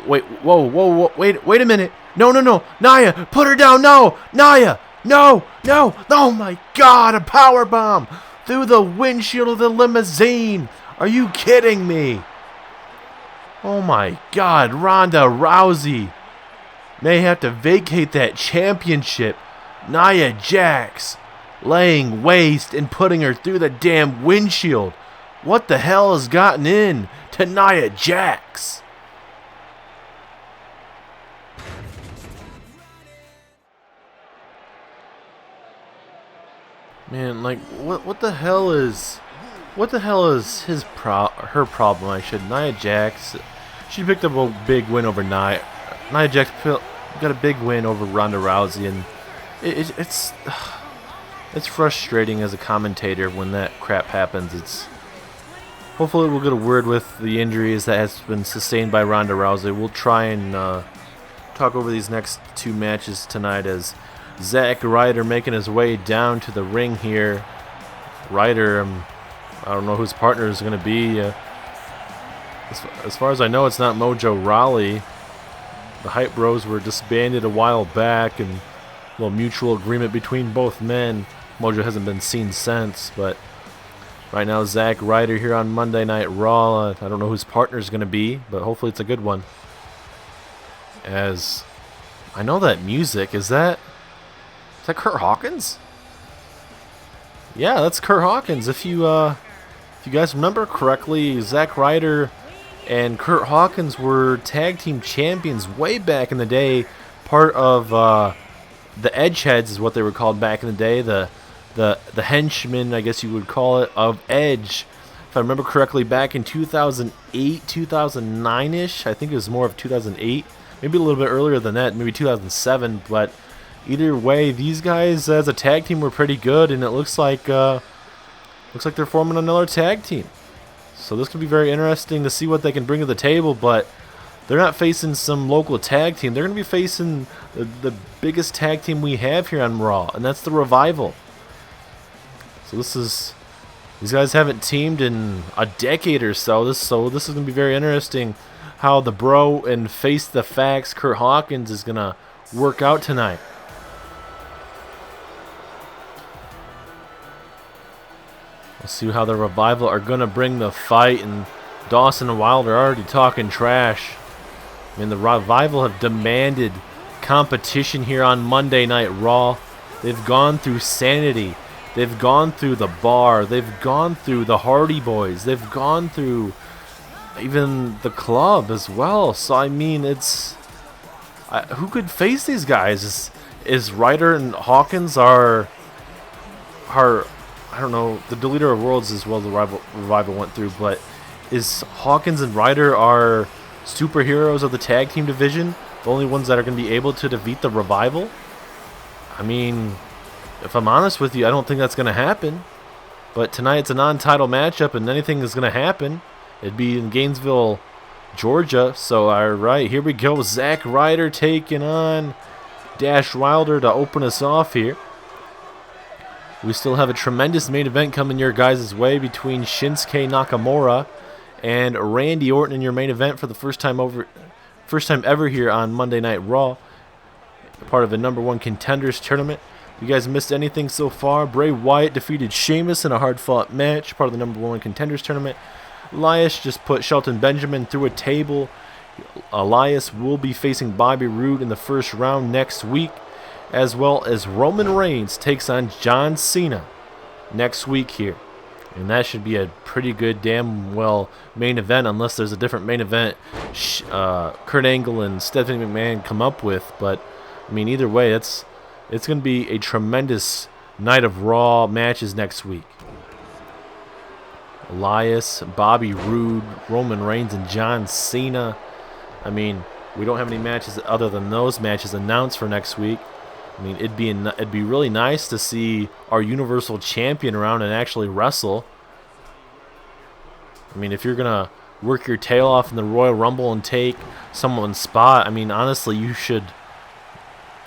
wait, whoa, wait a minute. No, Nia, put her down, no, Nia, no, oh my God, a power bomb through the windshield of the limousine. Are you kidding me? Oh my God, Ronda Rousey may have to vacate that championship. Nia Jax laying waste and putting her through the damn windshield. What the hell has gotten in to Nia Jax? Man, like what the hell is her problem? Nia Jax, she picked up a big win over Nia Jax got a big win over Ronda Rousey, and it's frustrating as a commentator when that crap happens. Hopefully we'll get a word with the injuries that has been sustained by Ronda Rousey. We'll try and talk over these next two matches tonight as Zack Ryder making his way down to the ring here. Ryder, I don't know who his partner is going to be. As far as I know, it's not Mojo Rawley. The Hype Bros were disbanded a while back, and a little mutual agreement between both men. Mojo hasn't been seen since, but right now Zack Ryder here on Monday Night Raw. I don't know who his partner is going to be, but hopefully it's a good one. As I know that music, is that Kurt Hawkins? Yeah, that's Kurt Hawkins. If you guys remember correctly, Zack Ryder and Kurt Hawkins were tag team champions way back in the day. Part of the Edgeheads is what they were called back in the day. The henchmen, I guess you would call it, of Edge. If I remember correctly, back in 2008, 2009-ish. I think it was more of 2008. Maybe a little bit earlier than that, maybe 2007. But either way, these guys as a tag team were pretty good, and it looks like they're forming another tag team. So this could be very interesting to see what they can bring to the table, but they're not facing some local tag team. They're going to be facing the biggest tag team we have here on Raw, and that's the Revival. So these guys haven't teamed in a decade or so. This is going to be very interesting how the Bro and Face the Facts Kurt Hawkins is going to work out tonight. We'll see how the Revival are going to bring the fight, and Dawson and Wilder are already talking trash. I mean, the Revival have demanded competition here on Monday Night Raw. They've gone through Sanity. They've gone through the Bar. They've gone through the Hardy Boys. They've gone through even the Club as well. So, I mean, who could face these guys? Is Ryder and Hawkins are I don't know, the Deleter of Worlds as well the Revival went through, but is Hawkins and Ryder are superheroes of the tag team division, the only ones that are going to be able to defeat the Revival? I mean, if I'm honest with you, I don't think that's going to happen. But tonight it's a non-title matchup, and anything is going to happen. It'd be in Gainesville, Georgia. So, all right, here we go. Zack Ryder taking on Dash Wilder to open us off here. We still have a tremendous main event coming your guys' way between Shinsuke Nakamura and Randy Orton in your main event for the first time ever here on Monday Night Raw. Part of the #1 contenders tournament. If you guys missed anything so far, Bray Wyatt defeated Sheamus in a hard-fought match, part of the #1 contenders tournament. Elias just put Shelton Benjamin through a table. Elias will be facing Bobby Roode in the first round next week, as well as Roman Reigns takes on John Cena next week here. And that should be a pretty good, damn well main event, unless there's a different main event Kurt Angle and Stephanie McMahon come up with. But, I mean, either way, it's going to be a tremendous night of Raw matches next week. Elias, Bobby Roode, Roman Reigns, and John Cena. I mean, we don't have any matches other than those matches announced for next week. I mean, it'd be really nice to see our Universal Champion around and actually wrestle. I mean, if you're gonna work your tail off in the Royal Rumble and take someone's spot, I mean, honestly, you should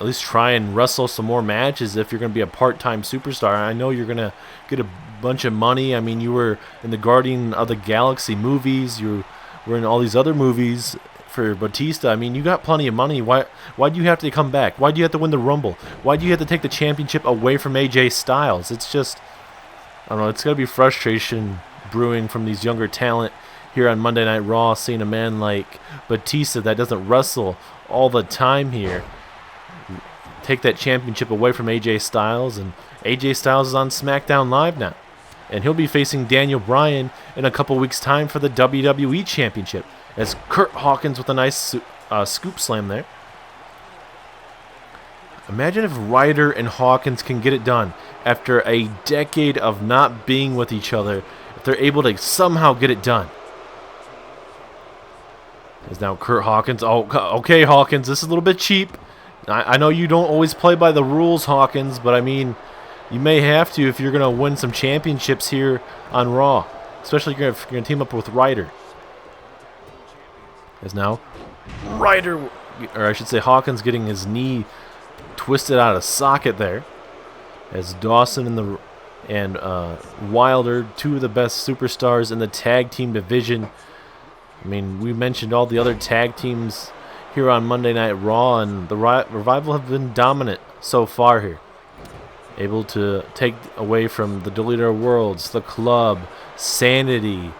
at least try and wrestle some more matches if you're going to be a part-time superstar. I know you're going to get a bunch of money. I mean, you were in the Guardian of the Galaxy movies. You were in all these other movies for Batista. I mean, you got plenty of money. Why do you have to come back? Why do you have to win the Rumble? Why do you have to take the championship away from AJ Styles? It's just, I don't know, it's got to be frustration brewing from these younger talent here on Monday Night Raw, seeing a man like Batista that doesn't wrestle all the time here take that championship away from AJ Styles. And AJ Styles is on SmackDown Live now, and he'll be facing Daniel Bryan in a couple weeks' time for the WWE Championship, as Kurt Hawkins with a nice scoop slam there. Imagine if Ryder and Hawkins can get it done after a decade of not being with each other, if they're able to somehow get it done. Is now Kurt Hawkins. Oh, okay, Hawkins, this is a little bit cheap. I know you don't always play by the rules, Hawkins, but I mean, you may have to if you're going to win some championships here on Raw, especially if you're going to team up with Ryder. As now Ryder, or I should say Hawkins, getting his knee twisted out of socket there, as Dawson and Wilder, two of the best superstars in the tag team division. I mean, we mentioned all the other tag teams here on Monday Night Raw, and the Revival have been dominant so far here. Able to take away from the Deleter Worlds, the Club, Sanity.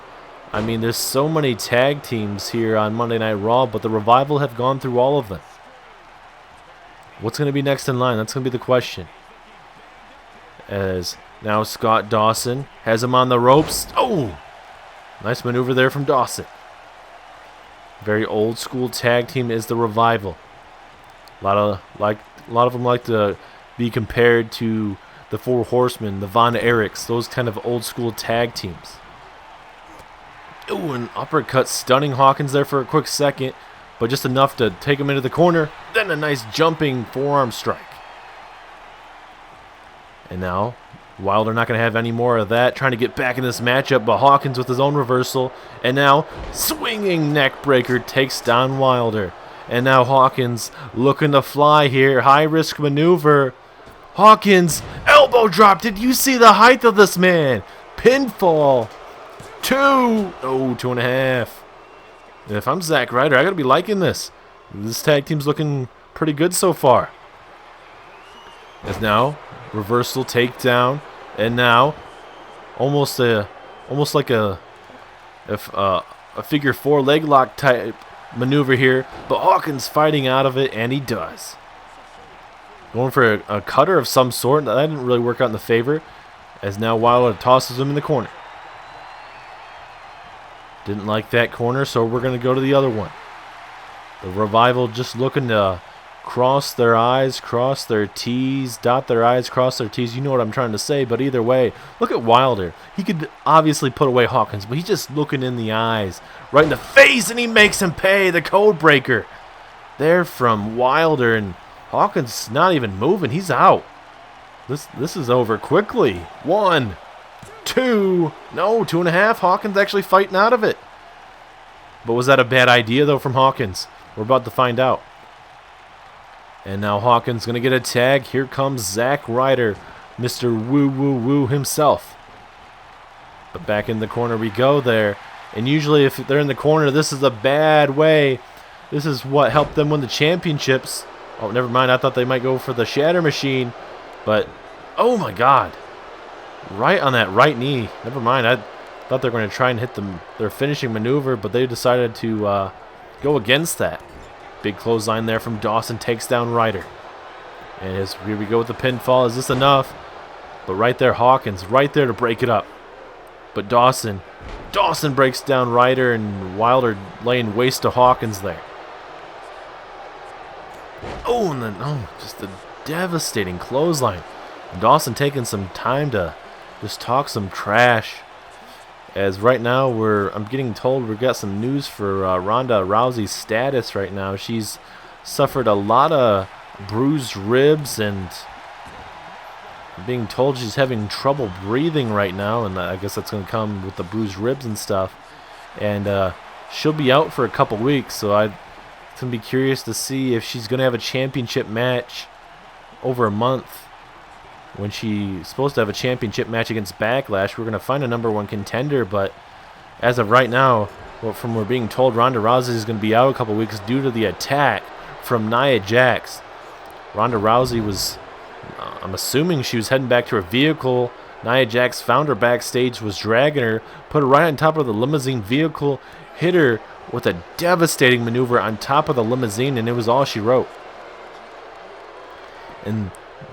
I mean, there's so many tag teams here on Monday Night Raw, but the Revival have gone through all of them. What's going to be next in line? That's going to be the question. As now Scott Dawson has him on the ropes. Oh! Nice maneuver there from Dawson. Very old school tag team is the Revival. A lot of them like to be compared to the Four Horsemen, the Von Erichs, those kind of old school tag teams. Ooh, an uppercut stunning Hawkins there for a quick second, but just enough to take him into the corner. Then a nice jumping forearm strike. And now Wilder not going to have any more of that, trying to get back in this matchup, but Hawkins with his own reversal. And now swinging neck breaker takes down Wilder. And now Hawkins looking to fly here. High risk maneuver. Hawkins elbow drop. Did you see the height of this man? Pinfall. 2. Oh, 2.5. If I'm Zack Ryder, I got to be liking this. This tag team's looking pretty good so far. As now reversal takedown, and now almost like a figure 4 leg lock type maneuver here, but Hawkins fighting out of it, and he does. Going for a cutter of some sort. That didn't really work out in the favor, as now Wilder tosses him in the corner. Didn't like that corner, so we're going to go to the other one. The Revival just looking to cross their I's, cross their T's, dot their I's, cross their T's. You know what I'm trying to say, but either way, look at Wilder. He could obviously put away Hawkins, but he's just looking in the eyes, right in the face, and he makes him pay. The code breaker there from Wilder, and Hawkins not even moving. He's out. This is over quickly. 1, 2, no, 2.5. Hawkins actually fighting out of it. But was that a bad idea, though, from Hawkins? We're about to find out. And now Hawkins going to get a tag. Here comes Zack Ryder, Mr. Woo Woo Woo himself. But back in the corner we go there. And usually if they're in the corner, this is a bad way. This is what helped them win the championships. Oh, never mind. I thought they might go for the Shatter Machine. But, oh my God. Right on that right knee. Never mind. I thought they were going to try and hit their finishing maneuver, but they decided to go against that. Big clothesline there from Dawson, takes down Ryder. And here we go with the pinfall. Is this enough? But right there, Hawkins, right there to break it up. But Dawson breaks down Ryder, and Wilder laying waste to Hawkins there. Oh, and then, just a devastating clothesline. Dawson taking some time to just talk some trash. As right now I'm getting told we've got some news for Ronda Rousey's status right now. She's suffered a lot of bruised ribs, and I'm being told she's having trouble breathing right now, and I guess that's going to come with the bruised ribs and stuff. And she'll be out for a couple weeks, so I'm going to be curious to see if she's going to have a championship match over a month when she's supposed to have a championship match against Backlash. We're going to find a #1 contender, but as of right now, well, from we're being told, Ronda Rousey is going to be out a couple weeks due to the attack from Nia Jax. Ronda Rousey was, I'm assuming she was heading back to her vehicle. Nia Jax found her backstage, was dragging her, put her right on top of the limousine vehicle, hit her with a devastating maneuver on top of the limousine, and it was all she wrote. And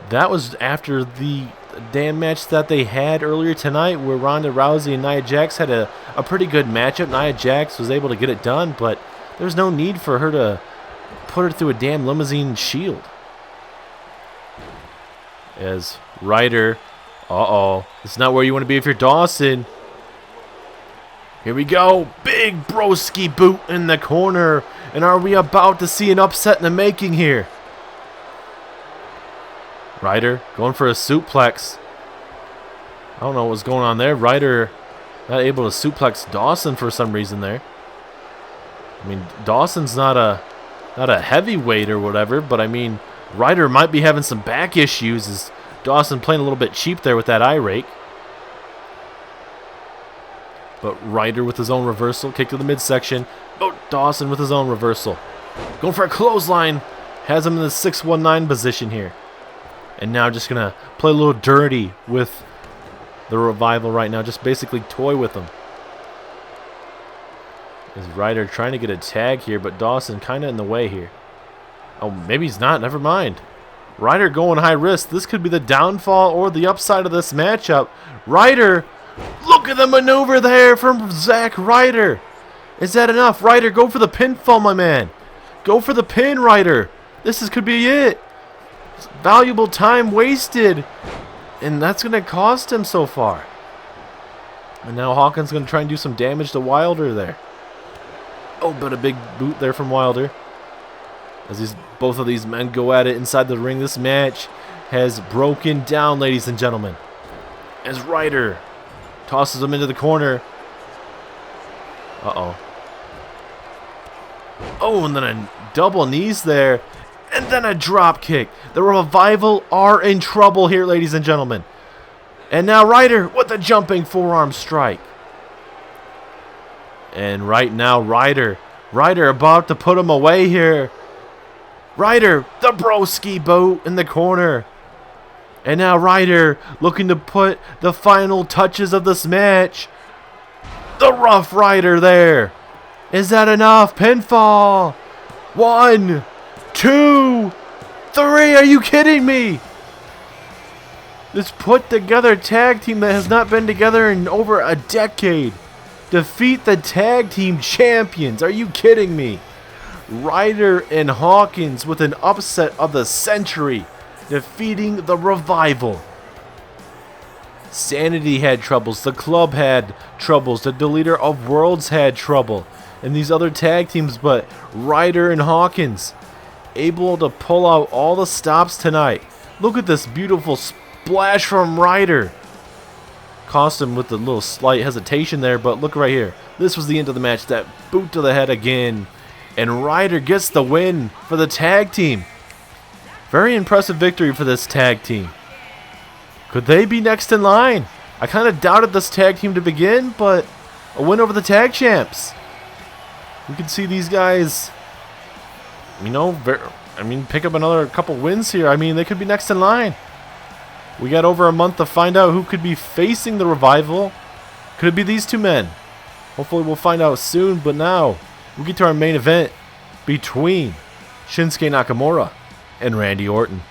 that was after the damn match that they had earlier tonight where Ronda Rousey and Nia Jax had a pretty good matchup. Nia Jax was able to get it done, but there's no need for her to put her through a damn limousine shield. As Ryder, it's not where you want to be if you're Dawson. Here we go, big broski boot in the corner, and are we about to see an upset in the making here? Ryder going for a suplex. I don't know what was going on there. Ryder not able to suplex Dawson for some reason there. I mean, Dawson's not a heavyweight or whatever, but I mean, Ryder might be having some back issues. Is Dawson playing a little bit cheap there with that eye rake? But Ryder with his own reversal, kick to the midsection. Oh, Dawson with his own reversal. Going for a clothesline. Has him in the 619 position here. And now just going to play a little dirty with the Revival right now. Just basically toy with them. Is Ryder trying to get a tag here, but Dawson kind of in the way here. Oh, maybe he's not. Never mind. Ryder going high risk. This could be the downfall or the upside of this matchup. Ryder, look at the maneuver there from Zack Ryder. Is that enough? Ryder, go for the pinfall, my man. Go for the pin, Ryder. Could be it. Valuable time wasted. And that's going to cost him so far. And now Hawkins going to try and do some damage to Wilder there. Oh, but a big boot there from Wilder. As both of these men go at it inside the ring. This match has broken down, ladies and gentlemen. As Ryder tosses him into the corner. Oh, and then a double knees there. And then a drop kick. The Revival are in trouble here, ladies and gentlemen. And now Ryder with a jumping forearm strike. And right now Ryder about to put him away here. Ryder, the broski boot in the corner. And now Ryder looking to put the final touches of this match. The Rough Rider there. Is that enough? Pinfall. 1, 2, 3. Are you kidding me? This put together tag team that has not been together in over a decade. Defeat the tag team champions. Are you kidding me? Ryder and Hawkins with an upset of the century, defeating the Revival. Sanity had troubles. The Club had troubles. The Deleter of Worlds had trouble. And these other tag teams, but Ryder and Hawkins able to pull out all the stops tonight. Look at this beautiful splash from Ryder. Cost him with a little slight hesitation there, but look right here. This was the end of the match. That boot to the head again. And Ryder gets the win for the tag team. Very impressive victory for this tag team. Could they be next in line? I kind of doubted this tag team to begin, but a win over the tag champs. We can see these guys, pick up another couple wins here. I mean, they could be next in line. We got over a month to find out who could be facing the Revival. Could it be these two men? Hopefully we'll find out soon, but now we get to our main event between Shinsuke Nakamura and Randy Orton.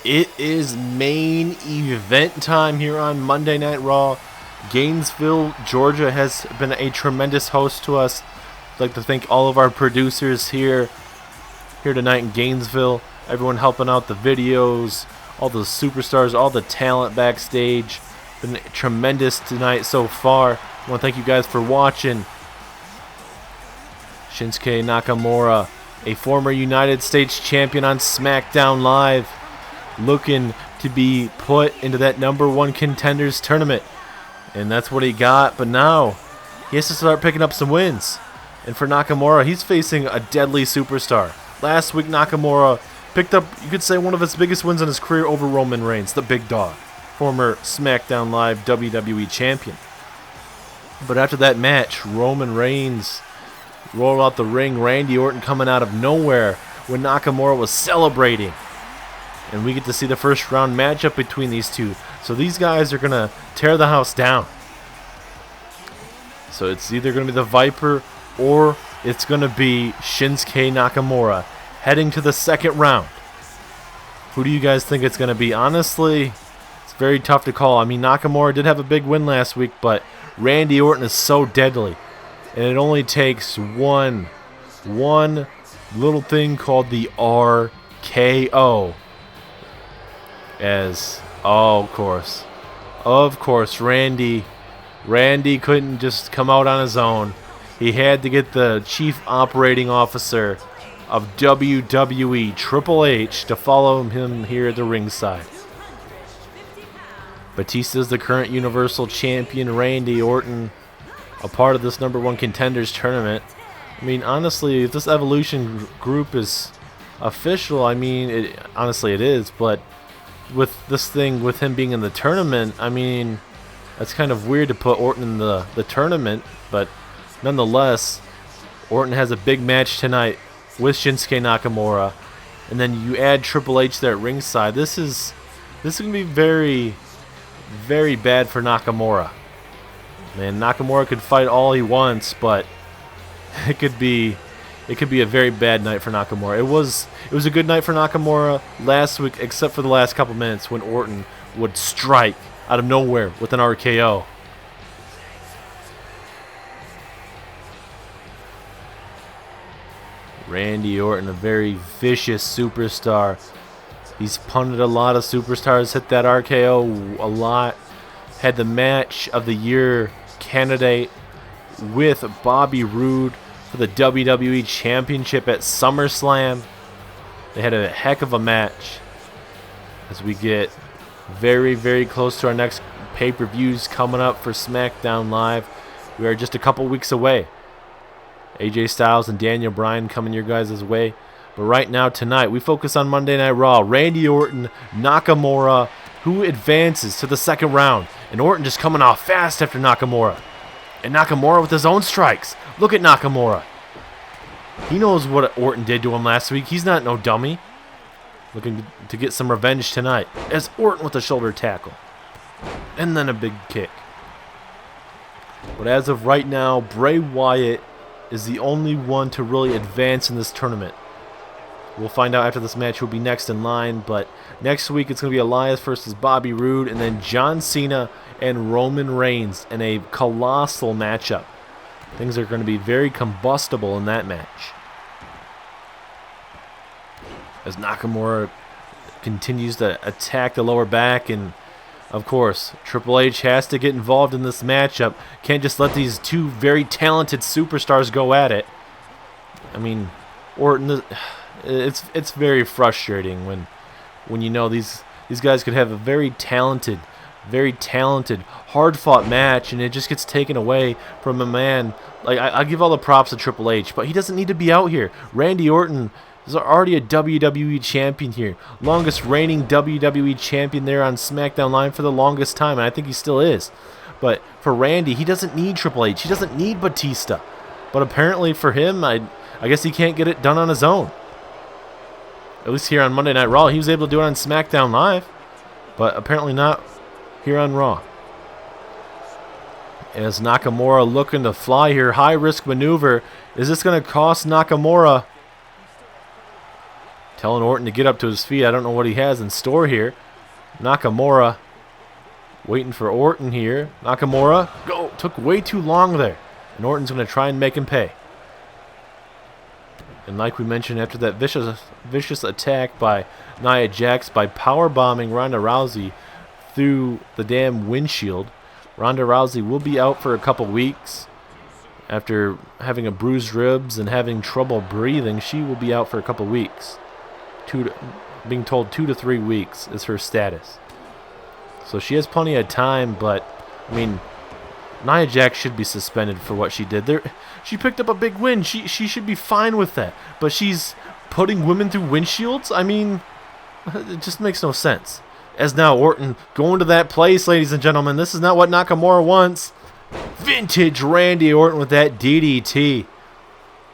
It is main event time here on Monday Night Raw. Gainesville, Georgia has been a tremendous host to us. I'd like to thank all of our producers here tonight in Gainesville. Everyone helping out the videos, all the superstars, all the talent backstage. Been tremendous tonight so far. I want to thank you guys for watching. Shinsuke Nakamura, a former United States champion on SmackDown Live, looking to be put into that #1 contenders tournament. And that's what he got. But now he has to start picking up some wins. And for Nakamura, he's facing a deadly superstar. Last week, Nakamura picked up, you could say, one of his biggest wins in his career over Roman Reigns, the big dog, former SmackDown Live WWE champion. But after that match, Roman Reigns rolled out the ring, Randy Orton coming out of nowhere when Nakamura was celebrating. And we get to see the first round matchup between these two. So these guys are going to tear the house down. So it's either going to be the Viper or it's going to be Shinsuke Nakamura heading to the second round. Who do you guys think it's going to be? Honestly, it's very tough to call. I mean, Nakamura did have a big win last week, but Randy Orton is so deadly. And it only takes one little thing called the RKO. As, oh, of course, Randy couldn't just come out on his own. He had to get the chief operating officer of WWE, Triple H, to follow him here at the ringside. Batista's the current Universal Champion. Randy Orton, a part of this #1 contenders tournament. I mean, honestly, if this Evolution group is official, I mean, honestly it is, but with this thing, with him being in the tournament, I mean, that's kind of weird to put Orton in the tournament, but nonetheless, Orton has a big match tonight with Shinsuke Nakamura, and then you add Triple H there at ringside. This is going to be very, very bad for Nakamura. Man, Nakamura could fight all he wants, but it could be a very bad night for Nakamura. It was a good night for Nakamura last week, except for the last couple minutes when Orton would strike out of nowhere with an RKO. Randy Orton, a very vicious superstar. He's punted a lot of superstars, hit that RKO a lot. Had the match of the year candidate with Bobby Roode for the WWE Championship at SummerSlam. They had a heck of a match. As we get very, very close to our next pay-per-views coming up for SmackDown Live. We are just a couple weeks away. AJ Styles and Daniel Bryan coming your guys' way. But right now, tonight, we focus on Monday Night Raw. Randy Orton, Nakamura, who advances to the second round. And Orton just coming off fast after Nakamura. And Nakamura with his own strikes. Look at Nakamura. He knows what Orton did to him last week. He's not no dummy. Looking to get some revenge tonight. As Orton with a shoulder tackle. And then a big kick. But as of right now, Bray Wyatt is the only one to really advance in this tournament. We'll find out after this match who will be next in line. But next week it's going to be Elias versus Bobby Roode. And then John Cena and Roman Reigns in a colossal matchup. Things are going to be very combustible in that match. As Nakamura continues to attack the lower back. And, of course, Triple H has to get involved in this matchup. Can't just let these two very talented superstars go at it. I mean, Orton, it's very frustrating when you know these guys could have a very talented, hard-fought match, and it just gets taken away from a man. Like, I give all the props to Triple H, but he doesn't need to be out here. Randy Orton is already a WWE champion here. Longest reigning WWE champion there on SmackDown Live for the longest time, and I think he still is. But for Randy, he doesn't need Triple H. He doesn't need Batista. But apparently for him, I guess he can't get it done on his own. At least here on Monday Night Raw, he was able to do it on SmackDown Live, but apparently not here on Raw. As Nakamura looking to fly here, high-risk maneuver. Is this going to cost Nakamura? Telling Orton to get up to his feet. I don't know what he has in store here. Nakamura waiting for Orton here. Nakamura, go! Took way too long there. And Orton's going to try and make him pay. And like we mentioned, after that vicious attack by Nia Jax by powerbombing Ronda Rousey through the damn windshield, Ronda Rousey will be out for a couple weeks. After having a bruised ribs and having trouble breathing, she will be out for a couple weeks. Being told 2 to 3 weeks is her status. So she has plenty of time, but I mean, Nia Jax should be suspended for what she did. She picked up a big win. She should be fine with that. But she's putting women through windshields? I mean, it just makes no sense. As now Orton going to that place, ladies and gentlemen. This is not what Nakamura wants. Vintage Randy Orton with that DDT.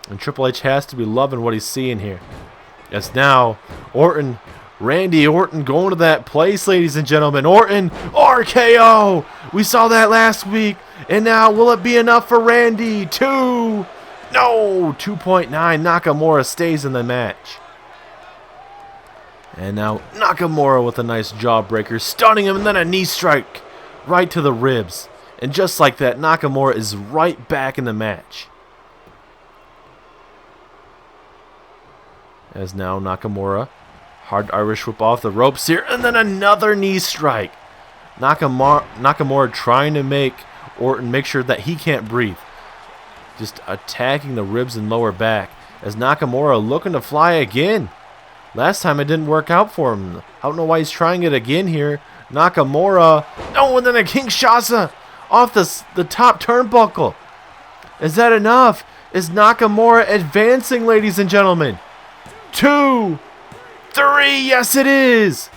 And Triple H has to be loving what he's seeing here. As now Randy Orton going to that place, ladies and gentlemen. Orton, RKO. We saw that last week. And now, will it be enough for Randy? 2. No, 2.9. Nakamura stays in the match. And now, Nakamura with a nice jawbreaker, stunning him, and then a knee strike right to the ribs. And just like that, Nakamura is right back in the match. As now, Nakamura, hard Irish whip off the ropes here, and then another knee strike. Nakamura trying to make Orton make sure that he can't breathe. Just attacking the ribs and lower back. As Nakamura looking to fly again. Last time it didn't work out for him. I don't know why he's trying it again here. Nakamura. Oh, and then a Kinshasa off the top turnbuckle. Is that enough? Is Nakamura advancing, ladies and gentlemen? 2, 3. Yes, it is.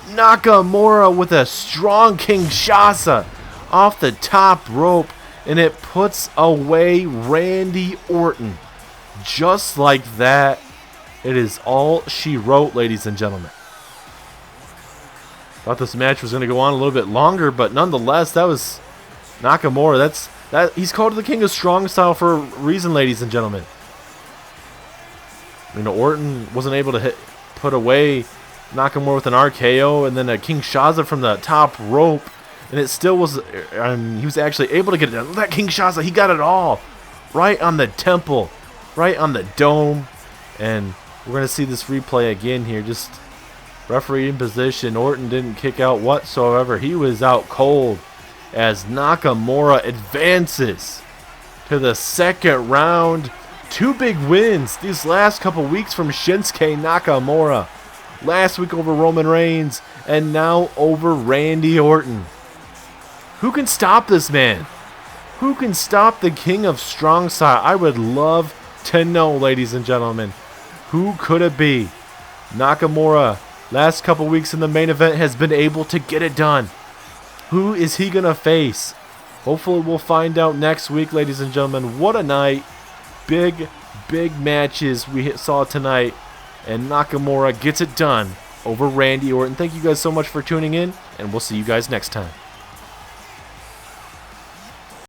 Nakamura with a strong Kinshasa off the top rope, and it puts away Randy Orton. Just like that, it is all she wrote, ladies and gentlemen. Thought this match was going to go on a little bit longer, but nonetheless, that was Nakamura. He's called the King of Strong Style for a reason, ladies and gentlemen. You know, Orton wasn't able to put away Nakamura with an RKO and then a Kinshasa from the top rope. And it still was, he was actually able to get it done. That Kinshasa, he got it all. Right on the temple. Right on the dome. And we're going to see this replay again here. Just referee in position. Orton didn't kick out whatsoever. He was out cold as Nakamura advances to the second round. 2 big wins these last couple weeks from Shinsuke Nakamura. Last week over Roman Reigns, and now over Randy Orton. Who can stop this man? Who can stop the King of Strong Style? I would love to know, ladies and gentlemen. Who could it be? Nakamura, last couple weeks in the main event, has been able to get it done. Who is he going to face? Hopefully we'll find out next week, ladies and gentlemen. What a night. Big matches we saw tonight. And Nakamura gets it done over Randy Orton. Thank you guys so much for tuning in, and we'll see you guys next time.